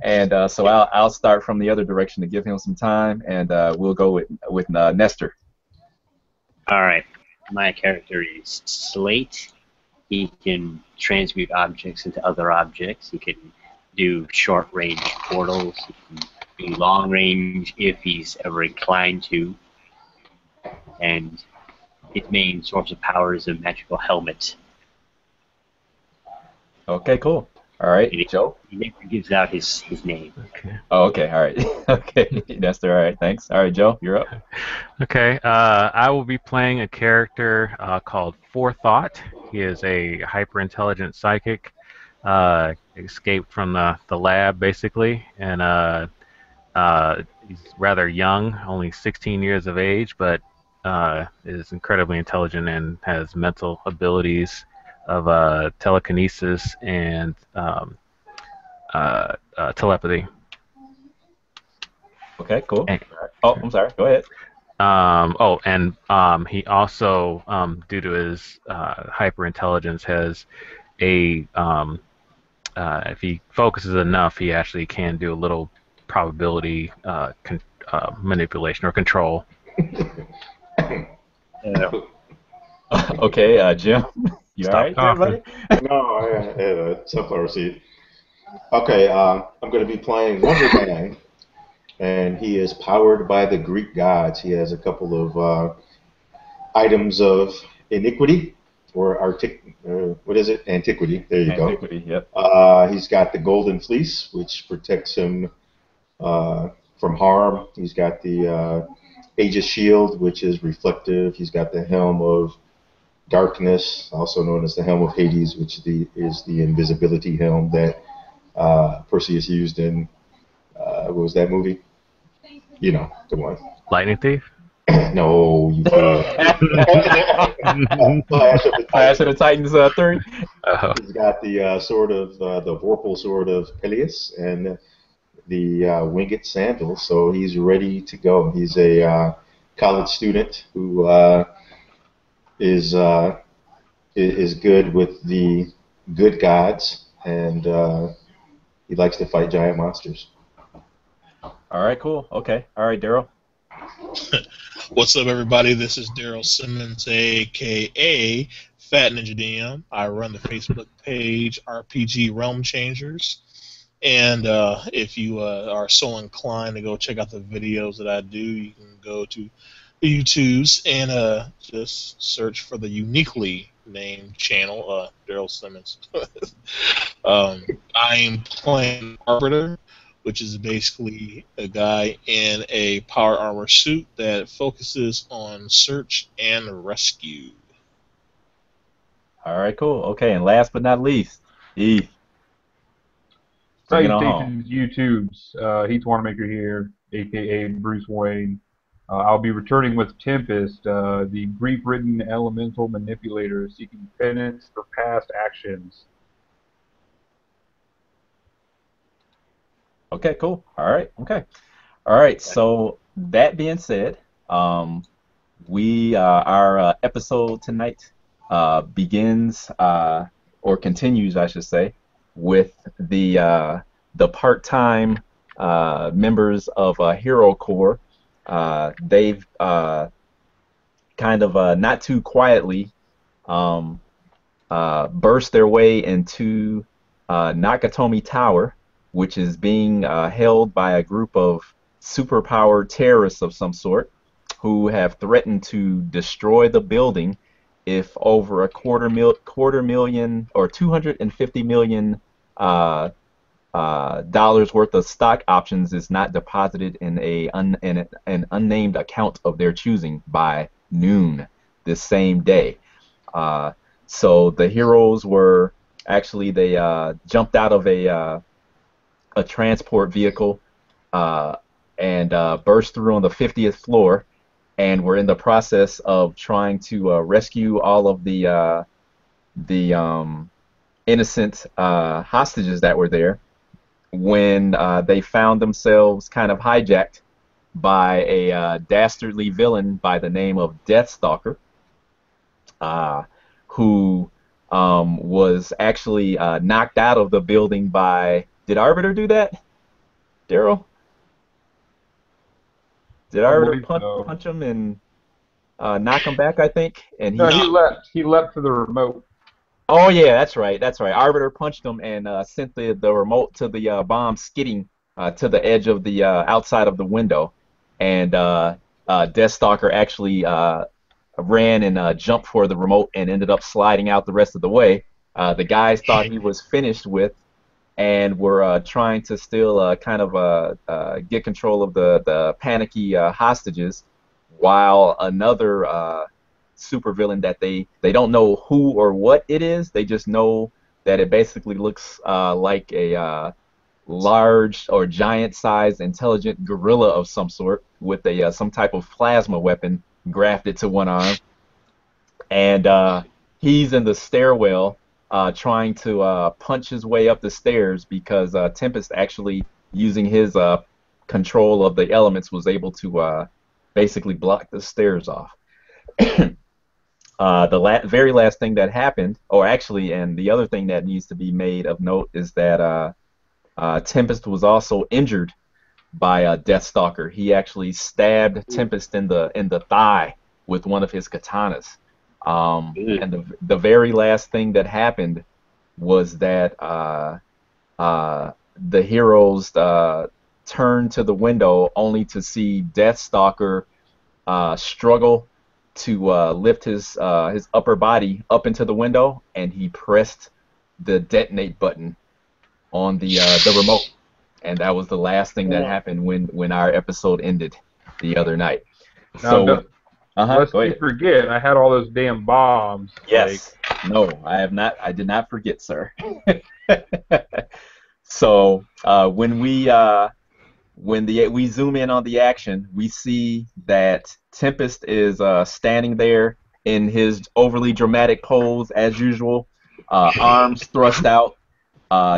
And so I'll start from the other direction to give him some time, and we'll go with Nestor. All right. My character is Slate. He can transmute objects into other objects. He can do short-range portals. He can do long-range if he's ever inclined to. And his main source of power is a magical helmet. Okay, cool. All right, Joe. He never gives out his name. Okay. Oh, okay. All right. Okay, Nestor. All right. Thanks. All right, Joe. You're up. Okay. I will be playing a character called Forethought. He is a hyper-intelligent psychic. Escaped from the lab, basically, and he's rather young, only 16 years of age, but is incredibly intelligent and has mental abilities of telekinesis and telepathy. Okay, cool. And, Oh, I'm sorry. Go ahead. he also, due to his hyper-intelligence, has a if he focuses enough, he actually can do a little probability manipulation or control. Okay, Jim. You all right, talking. everybody? No, sunflower seed. Okay, I'm going to be playing Wonder Man, and he is powered by the Greek gods. He has a couple of items of iniquity, or what is it? Antiquity. There you go. Antiquity. Yep. He's got the Golden Fleece, which protects him from harm. He's got the Aegis Shield, which is reflective. He's got the Helm of Darkness, also known as the Helm of Hades, which is the invisibility helm that Perseus used in, what was that movie? You know, the one. Lightning Thief? No, you fool. Clash of the Titans 3. He's got the sword of the Vorpal sword of Peleus and the winged sandal, so he's ready to go. He's a college student who is good with the good gods, and he likes to fight giant monsters. All right, cool. Okay. All right, Daryl. What's up, everybody? This is Daryl Simmons, a.k.a. Fat Ninja DM. I run the Facebook page RPG Realm Changers. And if you are so inclined to go check out the videos that I do, you can go to the YouTubes and just search for the uniquely named channel, Daryl Simmons. I am playing Arbiter, which is basically a guy in a power armor suit that focuses on search and rescue. All right, cool. Okay, and last but not least, Heath. Bring it on home. YouTube's Heath Wanamaker here, a.k.a. Bruce Wayne. I'll be returning with Tempest, the Greek-written elemental manipulator seeking penance for past actions. Okay, cool. All right. Okay. All right. So that being said, our episode tonight begins or continues, I should say, with the part-time members of Hero Corps. They've kind of not too quietly burst their way into Nakatomi Tower, which is being held by a group of superpowered terrorists of some sort who have threatened to destroy the building if over a quarter million or $250 million dollars worth of stock options is not deposited in an unnamed account of their choosing by noon this same day. So the heroes were actually, they jumped out of a transport vehicle and burst through on the 50th floor, and were in the process of trying to rescue all of the innocent hostages that were there when they found themselves kind of hijacked by a dastardly villain by the name of Death Stalker, who was actually knocked out of the building by... Did Arbiter do that? Daryl? Did I Arbiter believe so. punch him and knock him back? I think, and No, he. he leapt. He leapt for the remote. Oh yeah, that's right. That's right. Arbiter punched him and sent the remote to the bomb skidding to the edge of the outside of the window, and Deathstalker actually ran and jumped for the remote and ended up sliding out the rest of the way. The guys thought he was finished with, and were trying to still kind of get control of the panicky hostages, while another supervillain that they don't know who or what it is. They just know that it basically looks like a large or giant-sized intelligent gorilla of some sort with a some type of plasma weapon grafted to one arm, and he's in the stairwell trying to punch his way up the stairs because Tempest actually using his control of the elements was able to basically block the stairs off. The very last thing that happened, or actually, and the other thing that needs to be made of note is that Tempest was also injured by Deathstalker. He actually stabbed Tempest in the thigh with one of his katanas. And the very last thing that happened was that the heroes turned to the window only to see Deathstalker struggle to lift his upper body up into the window, and he pressed the detonate button on the remote, and that was the last thing that happened when our episode ended the other night. Now, lest go you ahead. forget, I had all those damn bombs. Yes. No, I have not. I did not forget, sir. So when we zoom in on the action, we see that Tempest is standing there in his overly dramatic pose as usual, arms thrust out.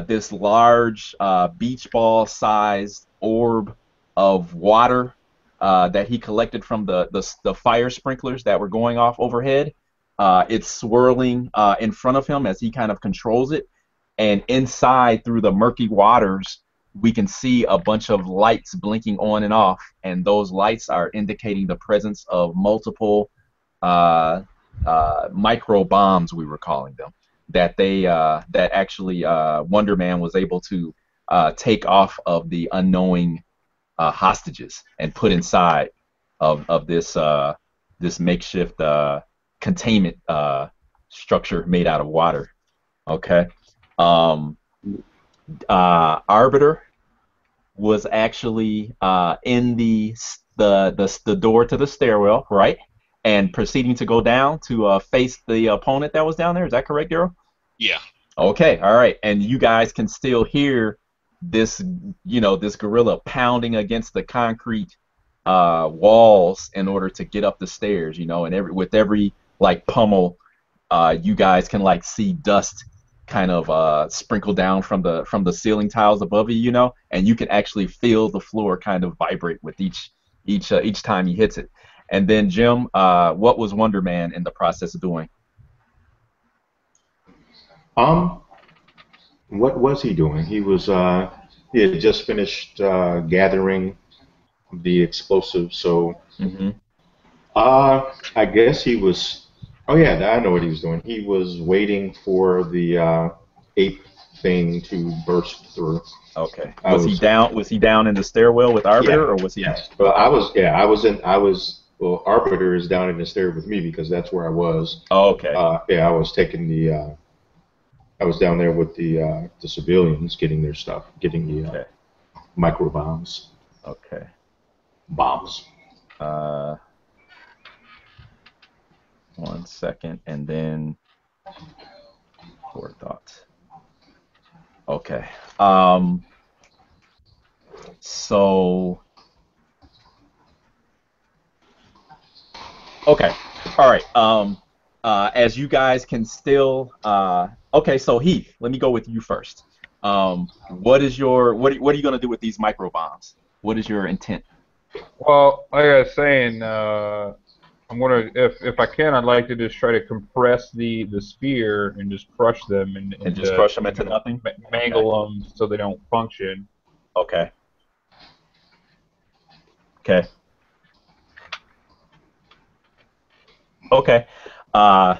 This large beach ball sized orb of water that he collected from the fire sprinklers that were going off overhead. It's swirling in front of him as he kind of controls it. And inside, through the murky waters, we can see a bunch of lights blinking on and off. And those lights are indicating the presence of multiple micro bombs, we were calling them, that actually Wonder Man was able to take off of the unknowing hostages and put inside of this makeshift containment structure made out of water. Okay. Arbiter was actually in the door to the stairwell, right? And proceeding to go down to face the opponent that was down there. Is that correct, Daryl? Yeah. Okay, all right. And you guys can still hear this gorilla pounding against the concrete walls in order to get up the stairs, and with every like pummel, you guys can like see dust kind of sprinkle down from the ceiling tiles above you, and you can actually feel the floor kind of vibrate with each time he hits it. And then Jim, what was Wonder Man in the process of doing? What was he doing? He had just finished gathering the explosives, so I guess he was. Oh yeah, I know what he was doing. He was waiting for the ape thing to burst through. Okay. Was he down in the stairwell with Arbiter, or was he? Yes. Well, I was. Well, Arbiter is down in the stair with me because that's where I was. Oh, okay. I was taking the. I was down there with the civilians getting their stuff, getting the micro bombs. Okay. Bombs. 1 second, and then forethought. Okay. So. Okay. All right. As you guys can still. Okay. So Heath, let me go with you first. What are you gonna do with these micro bombs? What is your intent? Well, like I was saying, I'm gonna, if I can, I'd like to just try to compress the sphere and just crush them and just crush them into nothing. Mangle them so they don't function. Okay. Okay. Okay. All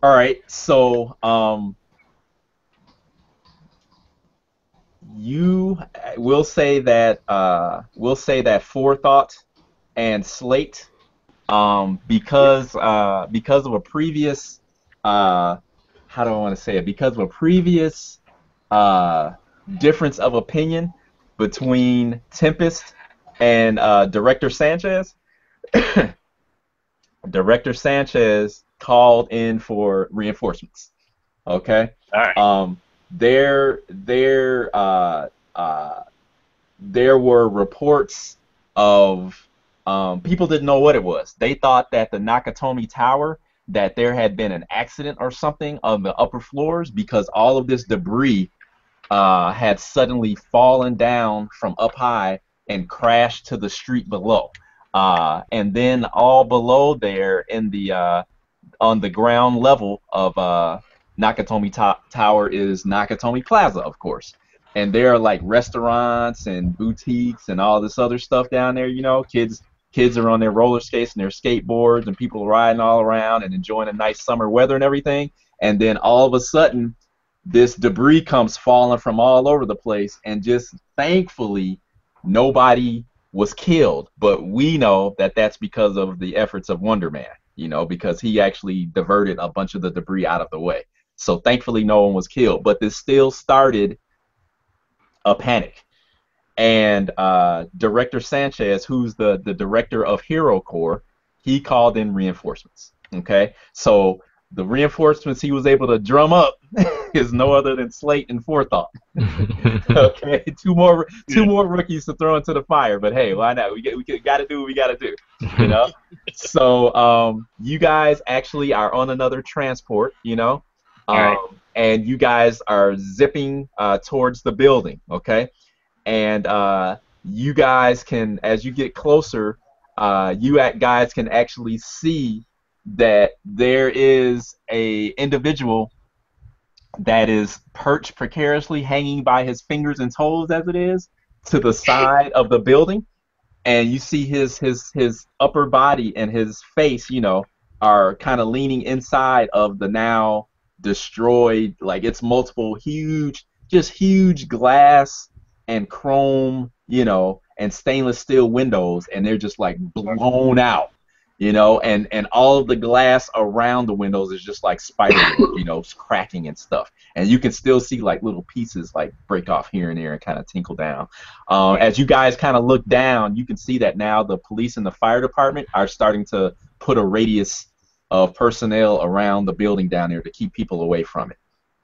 right. So you we'll say that Forethought and Slate, because of a previous how do I want to say it? Because of a previous uh, difference of opinion between Tempest and Director Sanchez. Director Sanchez called in for reinforcements. Okay. All right. There, there, there were reports of people didn't know what it was. They thought that the Nakatomi Tower, that there had been an accident or something on the upper floors because all of this debris had suddenly fallen down from up high and crashed to the street below. And then all below there in the on the ground level of Nakatomi Tower is Nakatomi Plaza, of course. And there are like restaurants and boutiques and all this other stuff down there. You know, kids are on their roller skates and their skateboards, and people riding all around and enjoying a nice summer weather and everything. And then all of a sudden, this debris comes falling from all over the place, and just thankfully, nobody was killed. But we know that that's because of the efforts of Wonder Man, you know, because he actually diverted a bunch of the debris out of the way. So thankfully, no one was killed. But this still started a panic. And Director Sanchez, who's the director of Hero Corps, he called in reinforcements. Okay, so the reinforcements he was able to drum up is no other than Slate and Forethought. Okay, two more rookies to throw into the fire, but hey, why not? We got to do what we got to do, you know. So you guys actually are on another transport, you know, right. and you guys are zipping towards the building, okay. And you guys can, as you get closer, guys can actually see that there is a individual that is perched precariously, hanging by his fingers and toes, as it is, to the side of the building. And you see his upper body and his face, you know, are kind of leaning inside of the now destroyed, like it's multiple huge glass and chrome, you know, and stainless steel windows, and they're just like blown out, you know, and all of the glass around the windows is just like spider, you know, cracking and stuff, and you can still see like little pieces like break off here and there and kind of tinkle down. As you guys kind of look down, you can see that now the police and the fire department are starting to put a radius of personnel around the building down there to keep people away from it.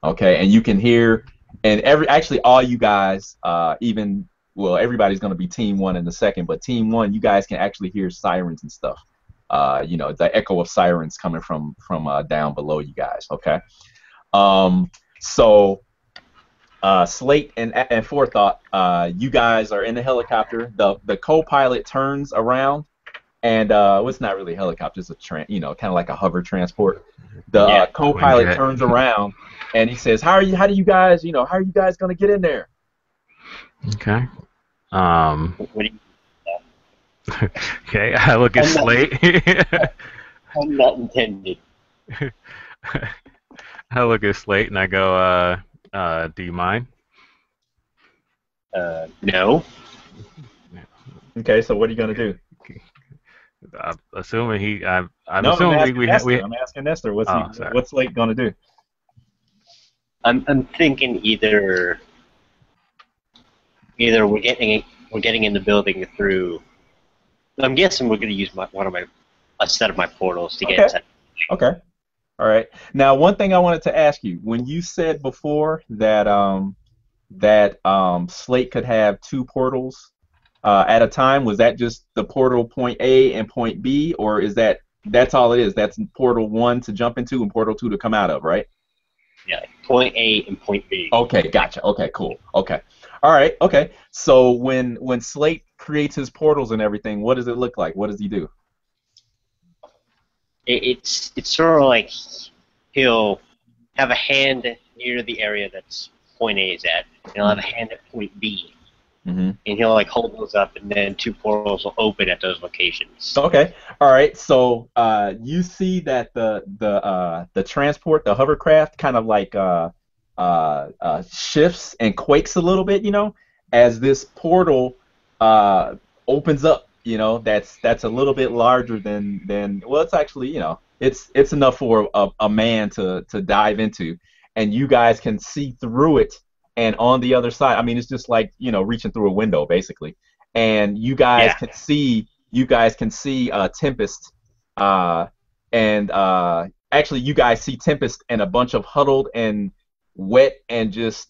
Okay, and you can hear. And actually, all you guys, everybody's going to be Team 1 in a second, but Team 1, you guys can actually hear sirens and stuff. You know, the echo of sirens coming from down below you guys. Okay. So Slate and Forethought, you guys are in the helicopter. The co-pilot turns around, and well, it's not really a helicopter. It's a kind of like a hover transport. The co-pilot turns around. And he says, how are you guys gonna get in there? Okay. What do you, Okay, I look at Slate. I'm not intended. I look at Slate and I go, do you mind? No. Okay, so what are you gonna do? I'm assuming I'm asking Nestor. What's Slate gonna do? I'm thinking either we're getting in the building through. I'm guessing we're going to use a set of my portals to get inside. Okay. All right. Now, one thing I wanted to ask you: when you said before that Slate could have 2 portals at a time, was that just the portal point A and point B, or is that's all it is? That's portal 1 to jump into and portal 2 to come out of, right? Yeah, point A and point B. Okay, gotcha. Okay, cool. Okay. All right, okay. So when Slate creates his portals and everything, what does it look like? What does he do? It's sort of like he'll have a hand near the area that's point A is at, and he'll have a hand at point B. Mm-hmm. and he'll like hold those up, and then 2 portals will open at those locations. Okay. All right. So you see that the transport, the hovercraft, kind of like shifts and quakes a little bit, as this portal opens up. That's a little bit larger than well, it's actually, it's enough for a man to dive into, and you guys can see through it. And on the other side, I mean, it's just like, reaching through a window, basically. And you guys can see Tempest, and actually you guys see Tempest and a bunch of huddled and wet and just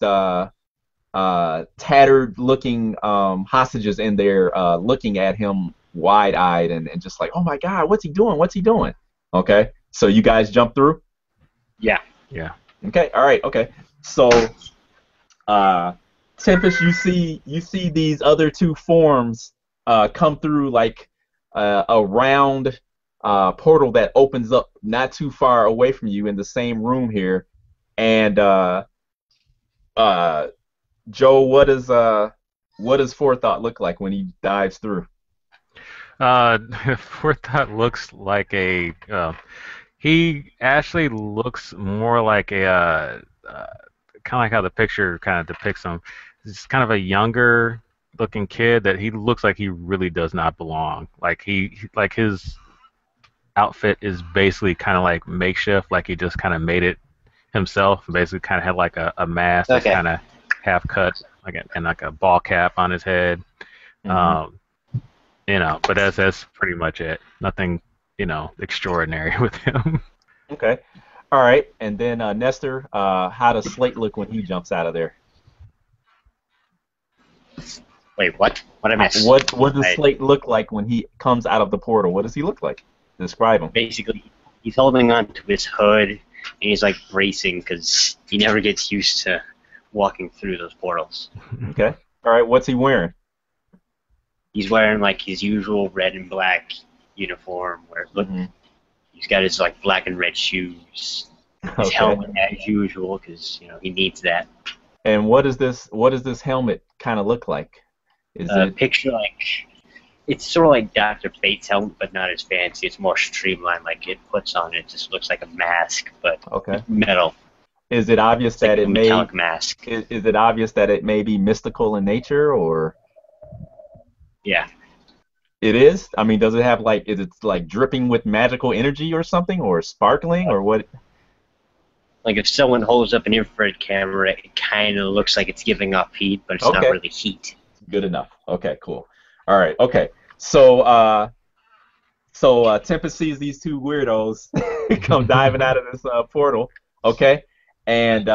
tattered looking hostages in there, looking at him wide-eyed and just like, oh my God, what's he doing? What's he doing? Okay, so you guys jump through? Yeah. Yeah. Okay, all right, okay. So Tempest, you see these other 2 forms come through like a round portal that opens up not too far away from you in the same room here. And Joe, what does Forethought look like when he dives through? Forethought looks like he actually looks more like a kind of like how the picture kind of depicts him. He's kind of a younger looking kid that he looks like he really does not belong. Like like his outfit is basically kind of like makeshift, like he just kind of made it himself. Basically, kind of had like a mask that's kind of half cut, and like a ball cap on his head. Mm-hmm. But that's pretty much it. Nothing, extraordinary with him. Okay. All right. And then Nestor, how does Slate look when he jumps out of there? Wait, what? What I missed? What does Slate look like when he comes out of the portal? What does he look like? Describe him. Basically, he's holding on to his hood, and he's like bracing because he never gets used to walking through those portals. Okay. All right. What's he wearing? He's wearing like his usual red and black uniform, where he's got his like black and red shoes, his helmet as usual, because he needs that. And what does this helmet kind of look like? Is it picture like it's sort of like Dr. Fate's helmet, but not as fancy. It's more streamlined. Like it puts on it just looks like a mask, but metal. Is it obvious it's that like it metallic mask? Is it obvious that it may be mystical in nature, or? Yeah. It is? I mean, does it have is it like dripping with magical energy or something, or sparkling, or what? Like if someone holds up an infrared camera, it kind of looks like it's giving off heat, but it's not really heat. Good enough. Okay, cool. All right. Okay. So Tempest sees these 2 weirdos come diving out of this portal. Okay, and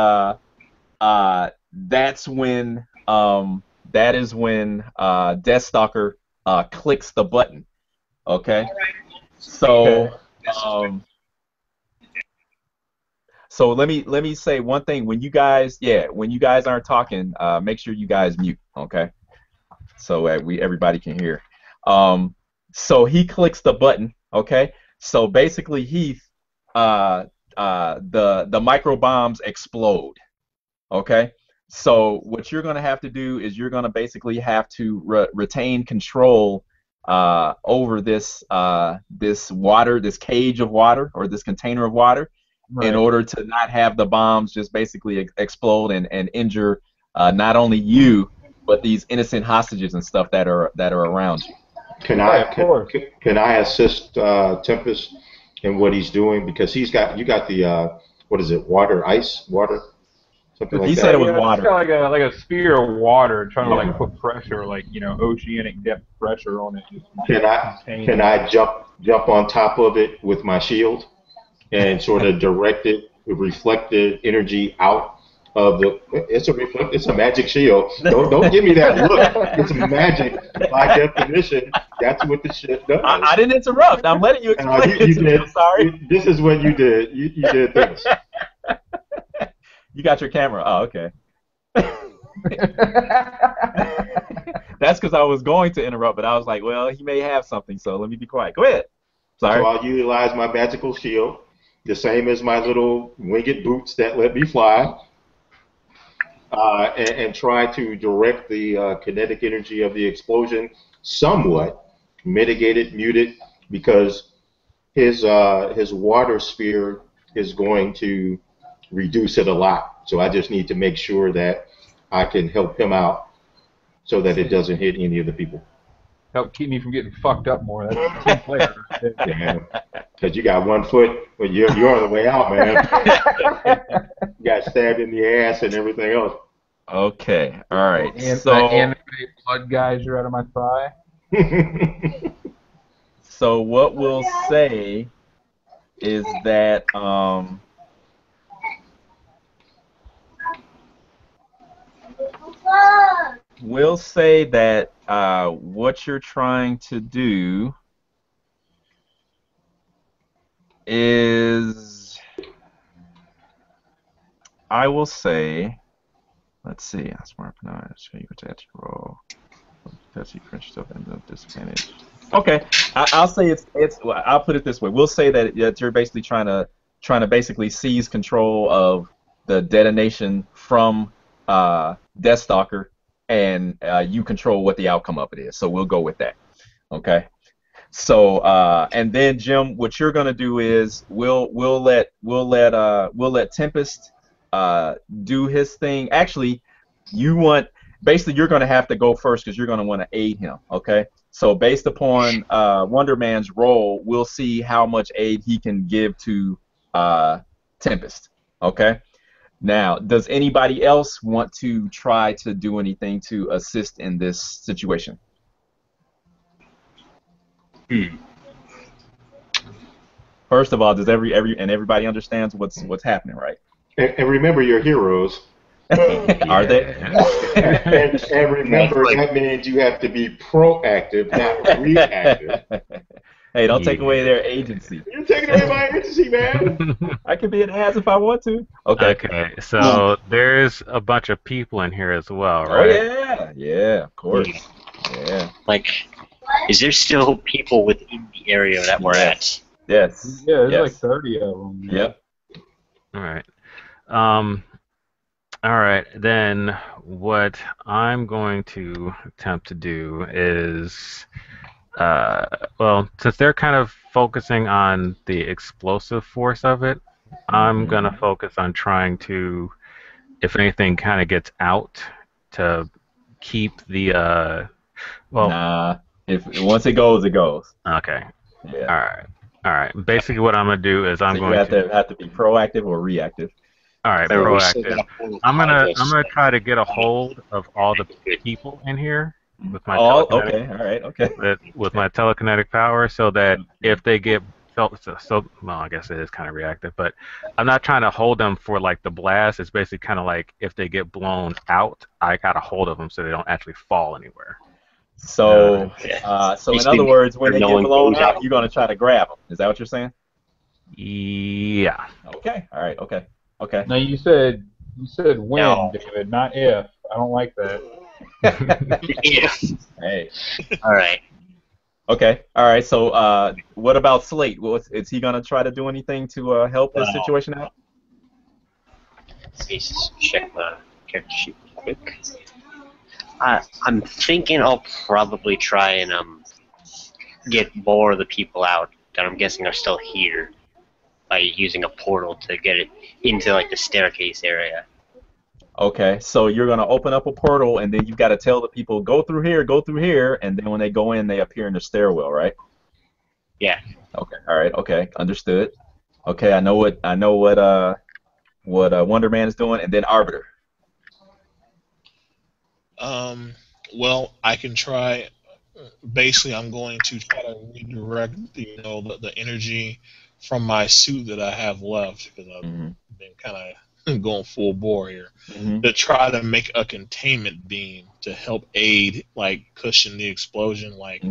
that's when Death Stalker clicks the button. Okay. So so let me say one thing. When you guys aren't talking, make sure you guys mute. Okay. So everybody can hear. So he clicks the button. Okay. So basically, Heath, the micro bombs explode. Okay. So what you're going to have to do is you're going to basically have to retain control over this water, this cage of water, or this container of water, in order to not have the bombs just basically explode and injure not only you, but these innocent hostages and stuff that are around you. Can I assist Tempest in what he's doing, because you got the what is it, ice water, something like that. He said it was water. It's got like a sphere of water trying to like put pressure, like oceanic depth pressure on it. Can I jump on top of it with my shield and sort of direct it, reflected energy out of the? It's a magic shield. Don't give me that look. It's magic by definition. That's what the shit does. I didn't interrupt. I'm letting you explain. You did. I'm sorry. This is what you did. You did this. You got your camera. Oh, okay. That's because I was going to interrupt, but I was like, well, he may have something, so let me be quiet. Go ahead. Sorry. So I'll utilize my magical shield, the same as my little winged boots that let me fly. and try to direct the kinetic energy of the explosion somewhat, mitigate it, mute it, because his water sphere is going to reduce it a lot. So I just need to make sure that I can help him out so that it doesn't hit any of the people. Help keep me from getting fucked up more. That's a team player. Yeah, because you got 1 foot, but you're on the way out, man. You got stabbed in the ass and everything else. Okay, all right. And So, anime blood geyser out of my thigh. so what we'll say is that we'll say that what you're trying to do is, I will say, let's see, I smart now. Show you what to roll. Touch you crunch stuff and the disadvantage. Okay, I'll say it's. Well, I'll put it this way. We'll say that you're basically trying to basically seize control of the detonation from Death Stalker, and you control what the outcome of it is. So we'll go with that. Okay. So and then Jim, what you're gonna do is we'll let Tempest do his thing. Actually, basically you're gonna have to go first because you're gonna want to aid him. Okay. So based upon Wonder Man's role, we'll see how much aid he can give to Tempest. Okay. Now, does anybody else want to try to do anything to assist in this situation? First of all, does everybody understands what's happening, right? And remember, you're heroes. Are they? And remember, that means you have to be proactive, not reactive. Hey, don't take away their agency. You're taking away my agency, man. I can be an ass if I want to. Okay. Okay, so there's a bunch of people in here as well, right? Oh yeah, of course. Yeah. Like, is there still people within the area that we're at? Yes. Yeah, there's yes. like 30 of them. Yep. All right. All right, then what I'm going to attempt to do is, well, since they're kind of focusing on the explosive force of it, I'm going to focus on trying to, if anything kind of gets out, to keep the, well... Nah, once it goes, it goes. Okay. Yeah. All right. Basically what I'm going to do is I'm going to have to be proactive or reactive. All right, proactive. I'm gonna try to get a hold of all the people in here with my with my telekinetic power, so that if they get well, I guess it is kind of reactive, but I'm not trying to hold them for like the blast. It's basically kind of like if they get blown out, I got a hold of them so they don't actually fall anywhere. So, so in other words, when they get blown out, you're gonna try to grab them. Is that what you're saying? Yeah. Okay. All right. Okay. Okay. Now you said when, David, not if. I don't like that. Hey. All right. Okay. All right. So, what about Slate? Is he gonna try to do anything to help this situation out? Let me just check my character sheet real quick. I'm thinking I'll probably try and get more of the people out that I'm guessing are still here by using a portal to get it into like the staircase area. Okay, so you're gonna open up a portal, and then you've got to tell the people go through here, and then when they go in, they appear in the stairwell, right? Yeah. Okay. All right. Okay. Understood. Okay. I know what Wonder Man is doing, and then Arbiter. Well, I can try. Basically, I'm going to try to redirect the energy from my suit that I have left, because I've been kind of going full bore here, to try to make a containment beam to help aid, like, cushion the explosion, like,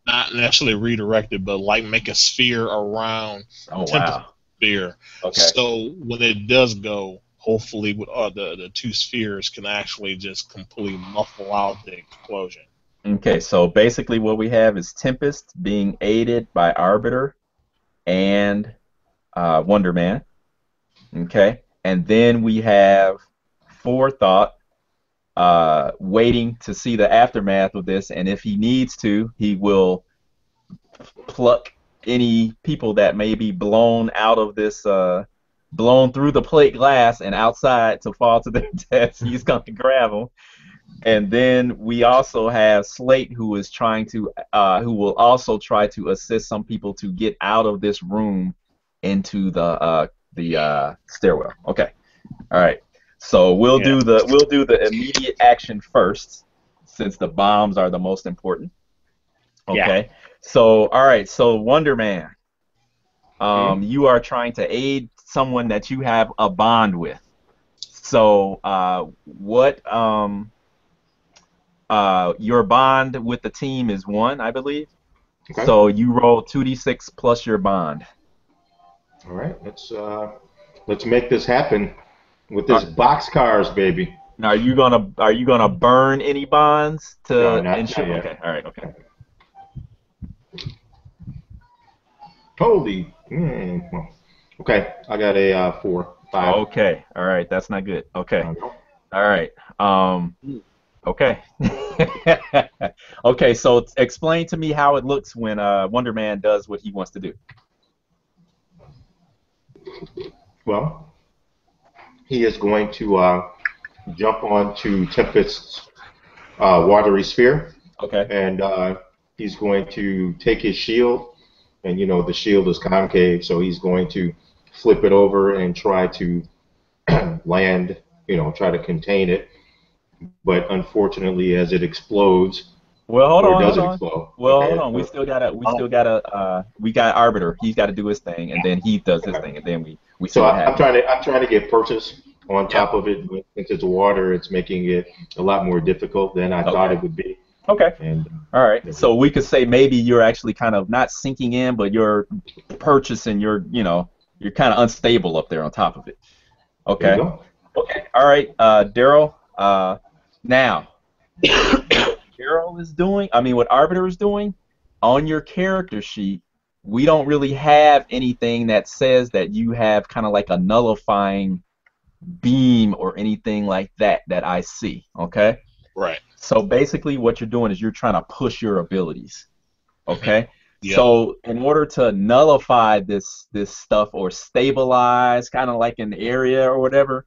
not necessarily redirect it, but like make a sphere around sphere. Okay. So when it does go, hopefully with the two spheres can actually just completely muffle out the explosion. Okay, so basically what we have is Tempest being aided by Arbiter and Wonder Man. Okay, and then we have Forethought waiting to see the aftermath of this, and if he needs to, he will pluck any people that may be blown out of this, blown through the plate glass and outside to fall to their deaths. He's going to grab them. And then we also have Slate, who is trying to, who will also try to assist some people to get out of this room into the stairwell. Okay, all right. So we'll do the immediate action first, since the bombs are the most important. Okay. Yeah. So all right. So Wonder Man, you are trying to aid someone that you have a bond with. So what your bond with the team is 1, I believe. Okay. So you roll 2d6 plus your bond. All right, let's make this happen with this boxcars, baby. Now, are you gonna burn any bonds to ensure? Okay, all right, okay. Holy, okay, I got a 4, 5. Okay, all right, that's not good. Okay, all right. Okay. Okay, so explain to me how it looks when Wonder Man does what he wants to do. Well, he is going to jump onto Tempest's watery sphere. Okay. And he's going to take his shield, and the shield is concave, so he's going to flip it over and try to land, try to contain it. But unfortunately, as it explodes, explode. Well, hold on. We got Arbiter. He's got to do his thing, and then he does his thing, and then we. So I'm trying to get purchase on top of it. Since it's water, it's making it a lot more difficult than I thought it would be. Okay. And all right. So we could say maybe you're actually kind of not sinking in, but you're purchasing. You're kind of unstable up there on top of it. Okay. There you go. Okay. All right, Daryl. Now, what Arbiter is doing, on your character sheet, we don't really have anything that says that you have kind of like a nullifying beam or anything like that I see, okay? Right. So basically what you're doing is you're trying to push your abilities, okay? Yep. So in order to nullify this stuff or stabilize kind of like an area or whatever,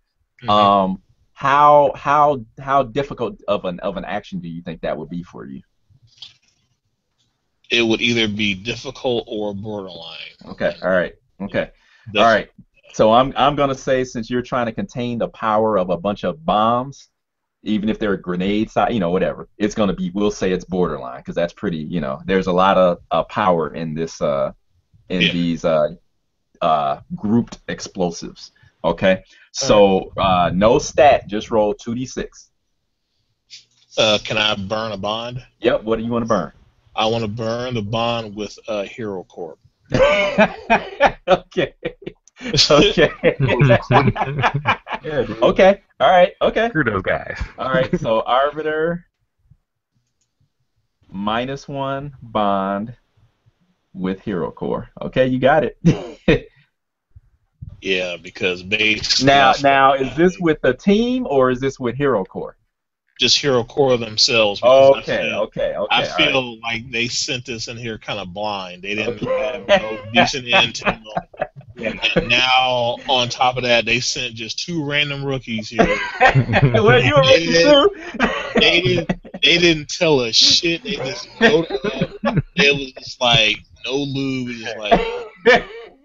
how difficult of an action do you think that would be for you? It would either be difficult or borderline. Okay. All right. Okay. All right. So I'm gonna say, since you're trying to contain the power of a bunch of bombs, even if they're grenades, whatever, it's gonna be. We'll say it's borderline, because that's pretty. There's a lot of power in this these grouped explosives. Okay. So no stat, just roll 2d6. Can I burn a bond? Yep. What do you want to burn? I want to burn the bond with Hero Corp. Okay. Okay. Okay. All right. Okay. Screw those guys. All right. So Arbiter -1 bond with Hero Core. Okay, you got it. Yeah, because basically. Now, is this with the team or is this with Hero Core? Just Hero Core themselves. Okay. I feel like they sent this in here kind of blind. They didn't have no decent intel. And now, on top of that, they sent just 2 random rookies here. Well, you a rookie too? They didn't tell us shit. They just loaded up. It was just like no lube. It was just like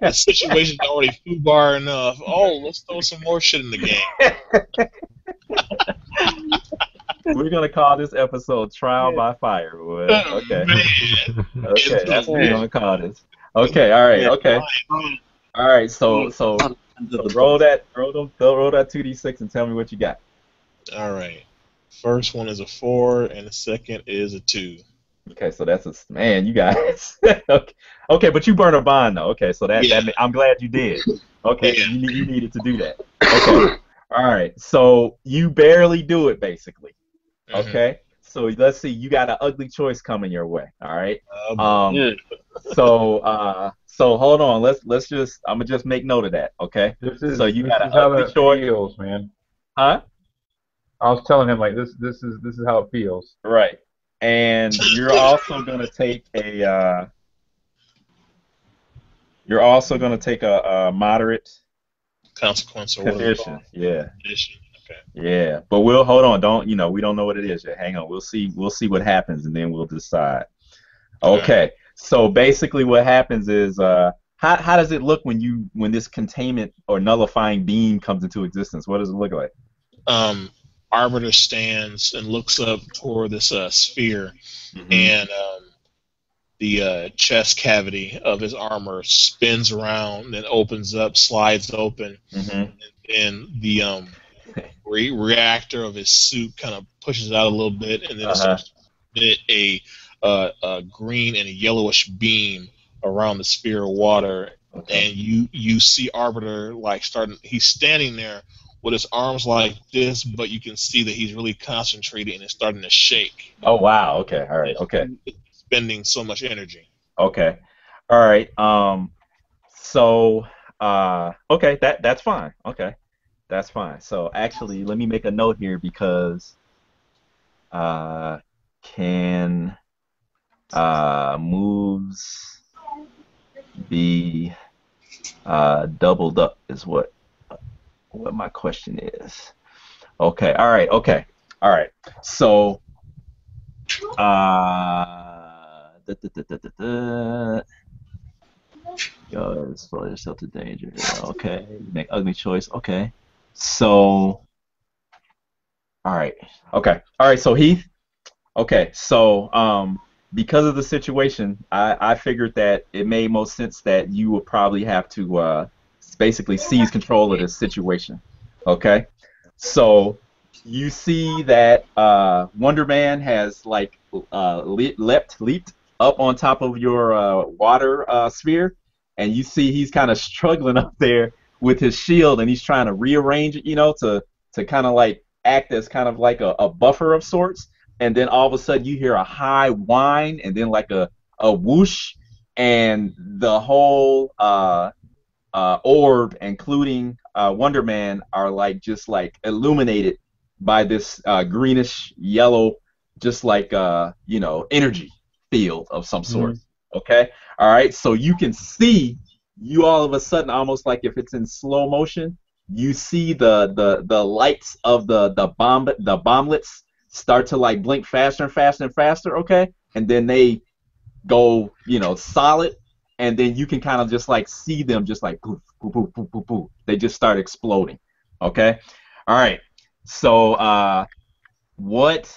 the situation's already foobar enough. Oh, let's throw some more shit in the game. We're gonna call this episode "Trial by Fire." Boy. Okay. Okay, that's what we're gonna call this. Okay. All right. Okay. All right. So roll that 2d6 and tell me what you got. All right. First one is a 4, and the second is a 2. Okay, so that's you guys. Okay, but you burn a bond though. Okay, so that I'm glad you did. Okay, yeah. you needed to do that. Okay. All right. So you barely do it, basically. Okay. So let's see. You got an ugly choice coming your way. All right. So hold on. Let's just. I'm gonna just make note of that. Okay. So you got an ugly choice, man. Huh? I was telling him like this is how it feels. Right. And you're also gonna take a moderate Consequence or whatever you call condition. Yeah. it. Condition. Okay. Yeah. But we'll hold on. Don't we don't know what it is yet. Hang on. We'll see what happens and then we'll decide. Okay. So basically what happens is how does it look when this containment or nullifying beam comes into existence? What does it look like? Arbiter stands and looks up toward this sphere, Mhm. and the chest cavity of his armor spins around and opens up, slides open, Mhm. and the reactor of his suit kind of pushes out a little bit, and then it starts to emit a green and a yellowish beam around the sphere of water, Okay. and you see Arbiter like starting. He's standing there with his arms like this, but you can see that he's really concentrated and it's starting to shake. Oh wow. Okay. All right. Okay. It's spending so much energy. Okay. All right. So okay, that's fine. Okay. That's fine. So actually let me make a note here because can moves be doubled up is what my question is. Okay. All right. Okay. All right. So Yo, expose yourself to danger. Okay. Make ugly choice. Okay. So all right. Okay. All right. So Heath. Okay. So because of the situation, I figured that it made most sense that you would probably have to basically seize control of this situation. Okay. So you see that Wonder Man has like leaped up on top of your water sphere, and you see he's kind of struggling up there with his shield, and he's trying to rearrange it, to kind of like act as kind of like a buffer of sorts. And then all of a sudden you hear a high whine, and then like a whoosh, and the whole orb, including Wonder Man, are like just like illuminated by this greenish yellow, just like energy field of some sort. Okay, all right. So you can see you all of a sudden, almost like if it's in slow motion, you see the lights of the bomblets start to like blink faster and faster and faster. Okay, and then they go solid, and then you can kind of just like see them just like poof poof poof poof poof poof. They just start exploding. Okay, all right. So what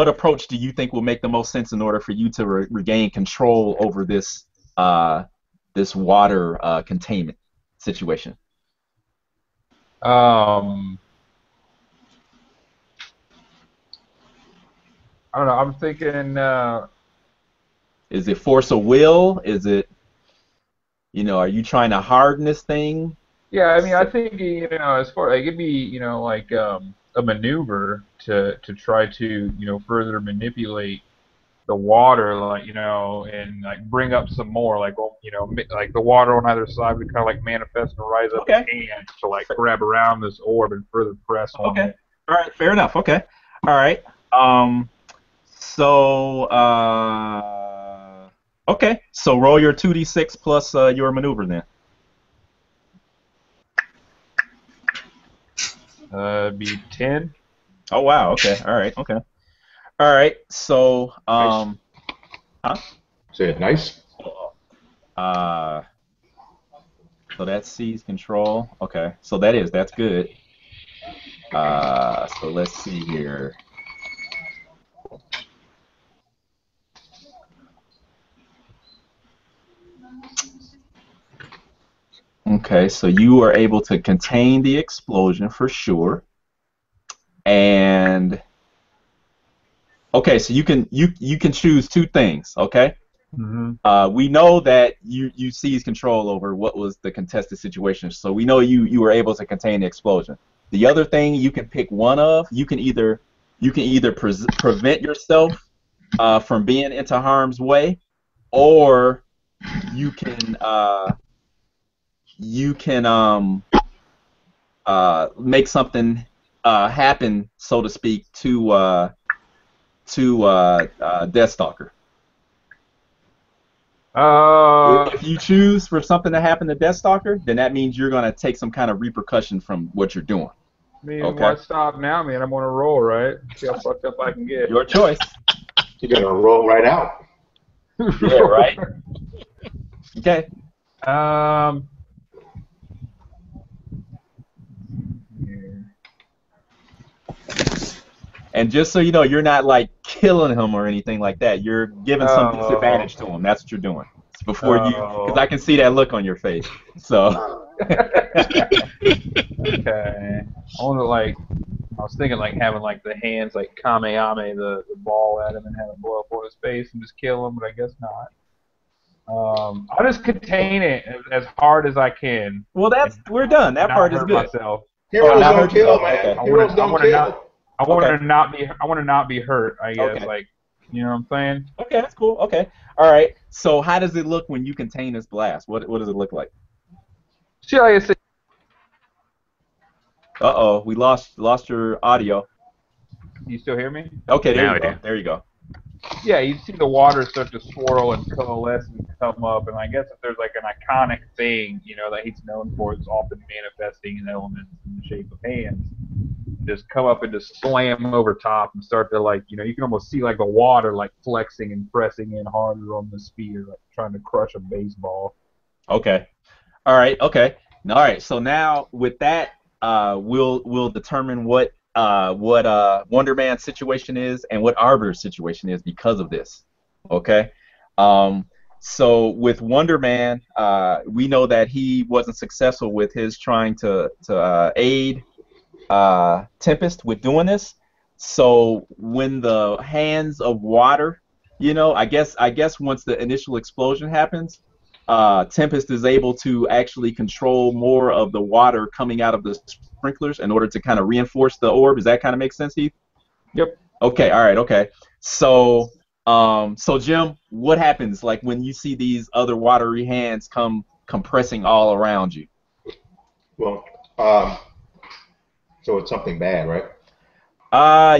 approach do you think will make the most sense in order for you to regain control over this this water containment situation? I don't know. I'm thinking. Is it force of will? Is it, are you trying to harden this thing? Yeah, I mean, I think as far like it'd be like a maneuver to try to further manipulate the water, like and like bring up some more, like like the water on either side would kind of like manifest and rise up Okay. in hands to like grab around this orb and further press on Okay. it. All right. Fair enough. Okay. All right. So okay. So roll your 2d6 plus your maneuver then. It'd be 10. Oh wow. Okay. All right. Okay. All right. So Say it nice. So that seize control. Okay. So that's good. So let's see here. Okay, so you are able to contain the explosion for sure. And okay, so you can choose two things, okay? Mm-hmm. We know that you seized control over what was the contested situation, so we know you were able to contain the explosion. The other thing you can pick one of, you can either prevent yourself from being into harm's way, or you can make something happen, so to speak, to Death Stalker? If you choose for something to happen to Death Stalker, then that means you're gonna take some kind of repercussion from what you're doing. I mean, Okay. why stop now, man? I'm on a roll, right? See how fucked up I can get. Your choice. You're gonna roll right out. Yeah, right. Okay. And just so you know, you're not like killing him or anything like that. You're giving some disadvantage to him. That's what you're doing. It's before you, because I can see that look on your face. So. Okay. I was thinking like having like the hands like Kamehame the ball at him and have it blow up on his face and just kill him, but I guess not. I'll just contain it as hard as I can. Well, we're done. That part is good. Myself. Heroes don't kill, man. Okay. Heroes don't kill. I want to not be hurt, I guess. Okay. Like, you know what I'm saying? Okay, that's cool. Okay. All right. So how does it look when you contain this blast? What does it look like? See, like I said. Uh-oh, we lost your audio. Do you still hear me? Okay, there Now you I go. do. There you go. Yeah, you see the water start to swirl and coalesce and come up, and I guess if there's like an iconic thing, you know, that he's known for, it's often manifesting in elements in the shape of hands. Just come up and just slam over top and start to, like, you know, you can almost see like the water like flexing and pressing in harder on the spear, like trying to crush a baseball. Okay. All right. Okay. All right. So now with that, we'll determine what Wonder Man's situation is and what Arbiter's situation is because of this. Okay. So with Wonder Man, we know that he wasn't successful with his trying to aid Tempest with doing this. So when the hands of water, you know, I guess once the initial explosion happens, Tempest is able to actually control more of the water coming out of the sprinklers in order to kind of reinforce the orb. Does that kind of make sense, Heath? Yep. Okay. All right. Okay. So, Jim, what happens like when you see these other watery hands come compressing all around you? Well, so it's something bad, right?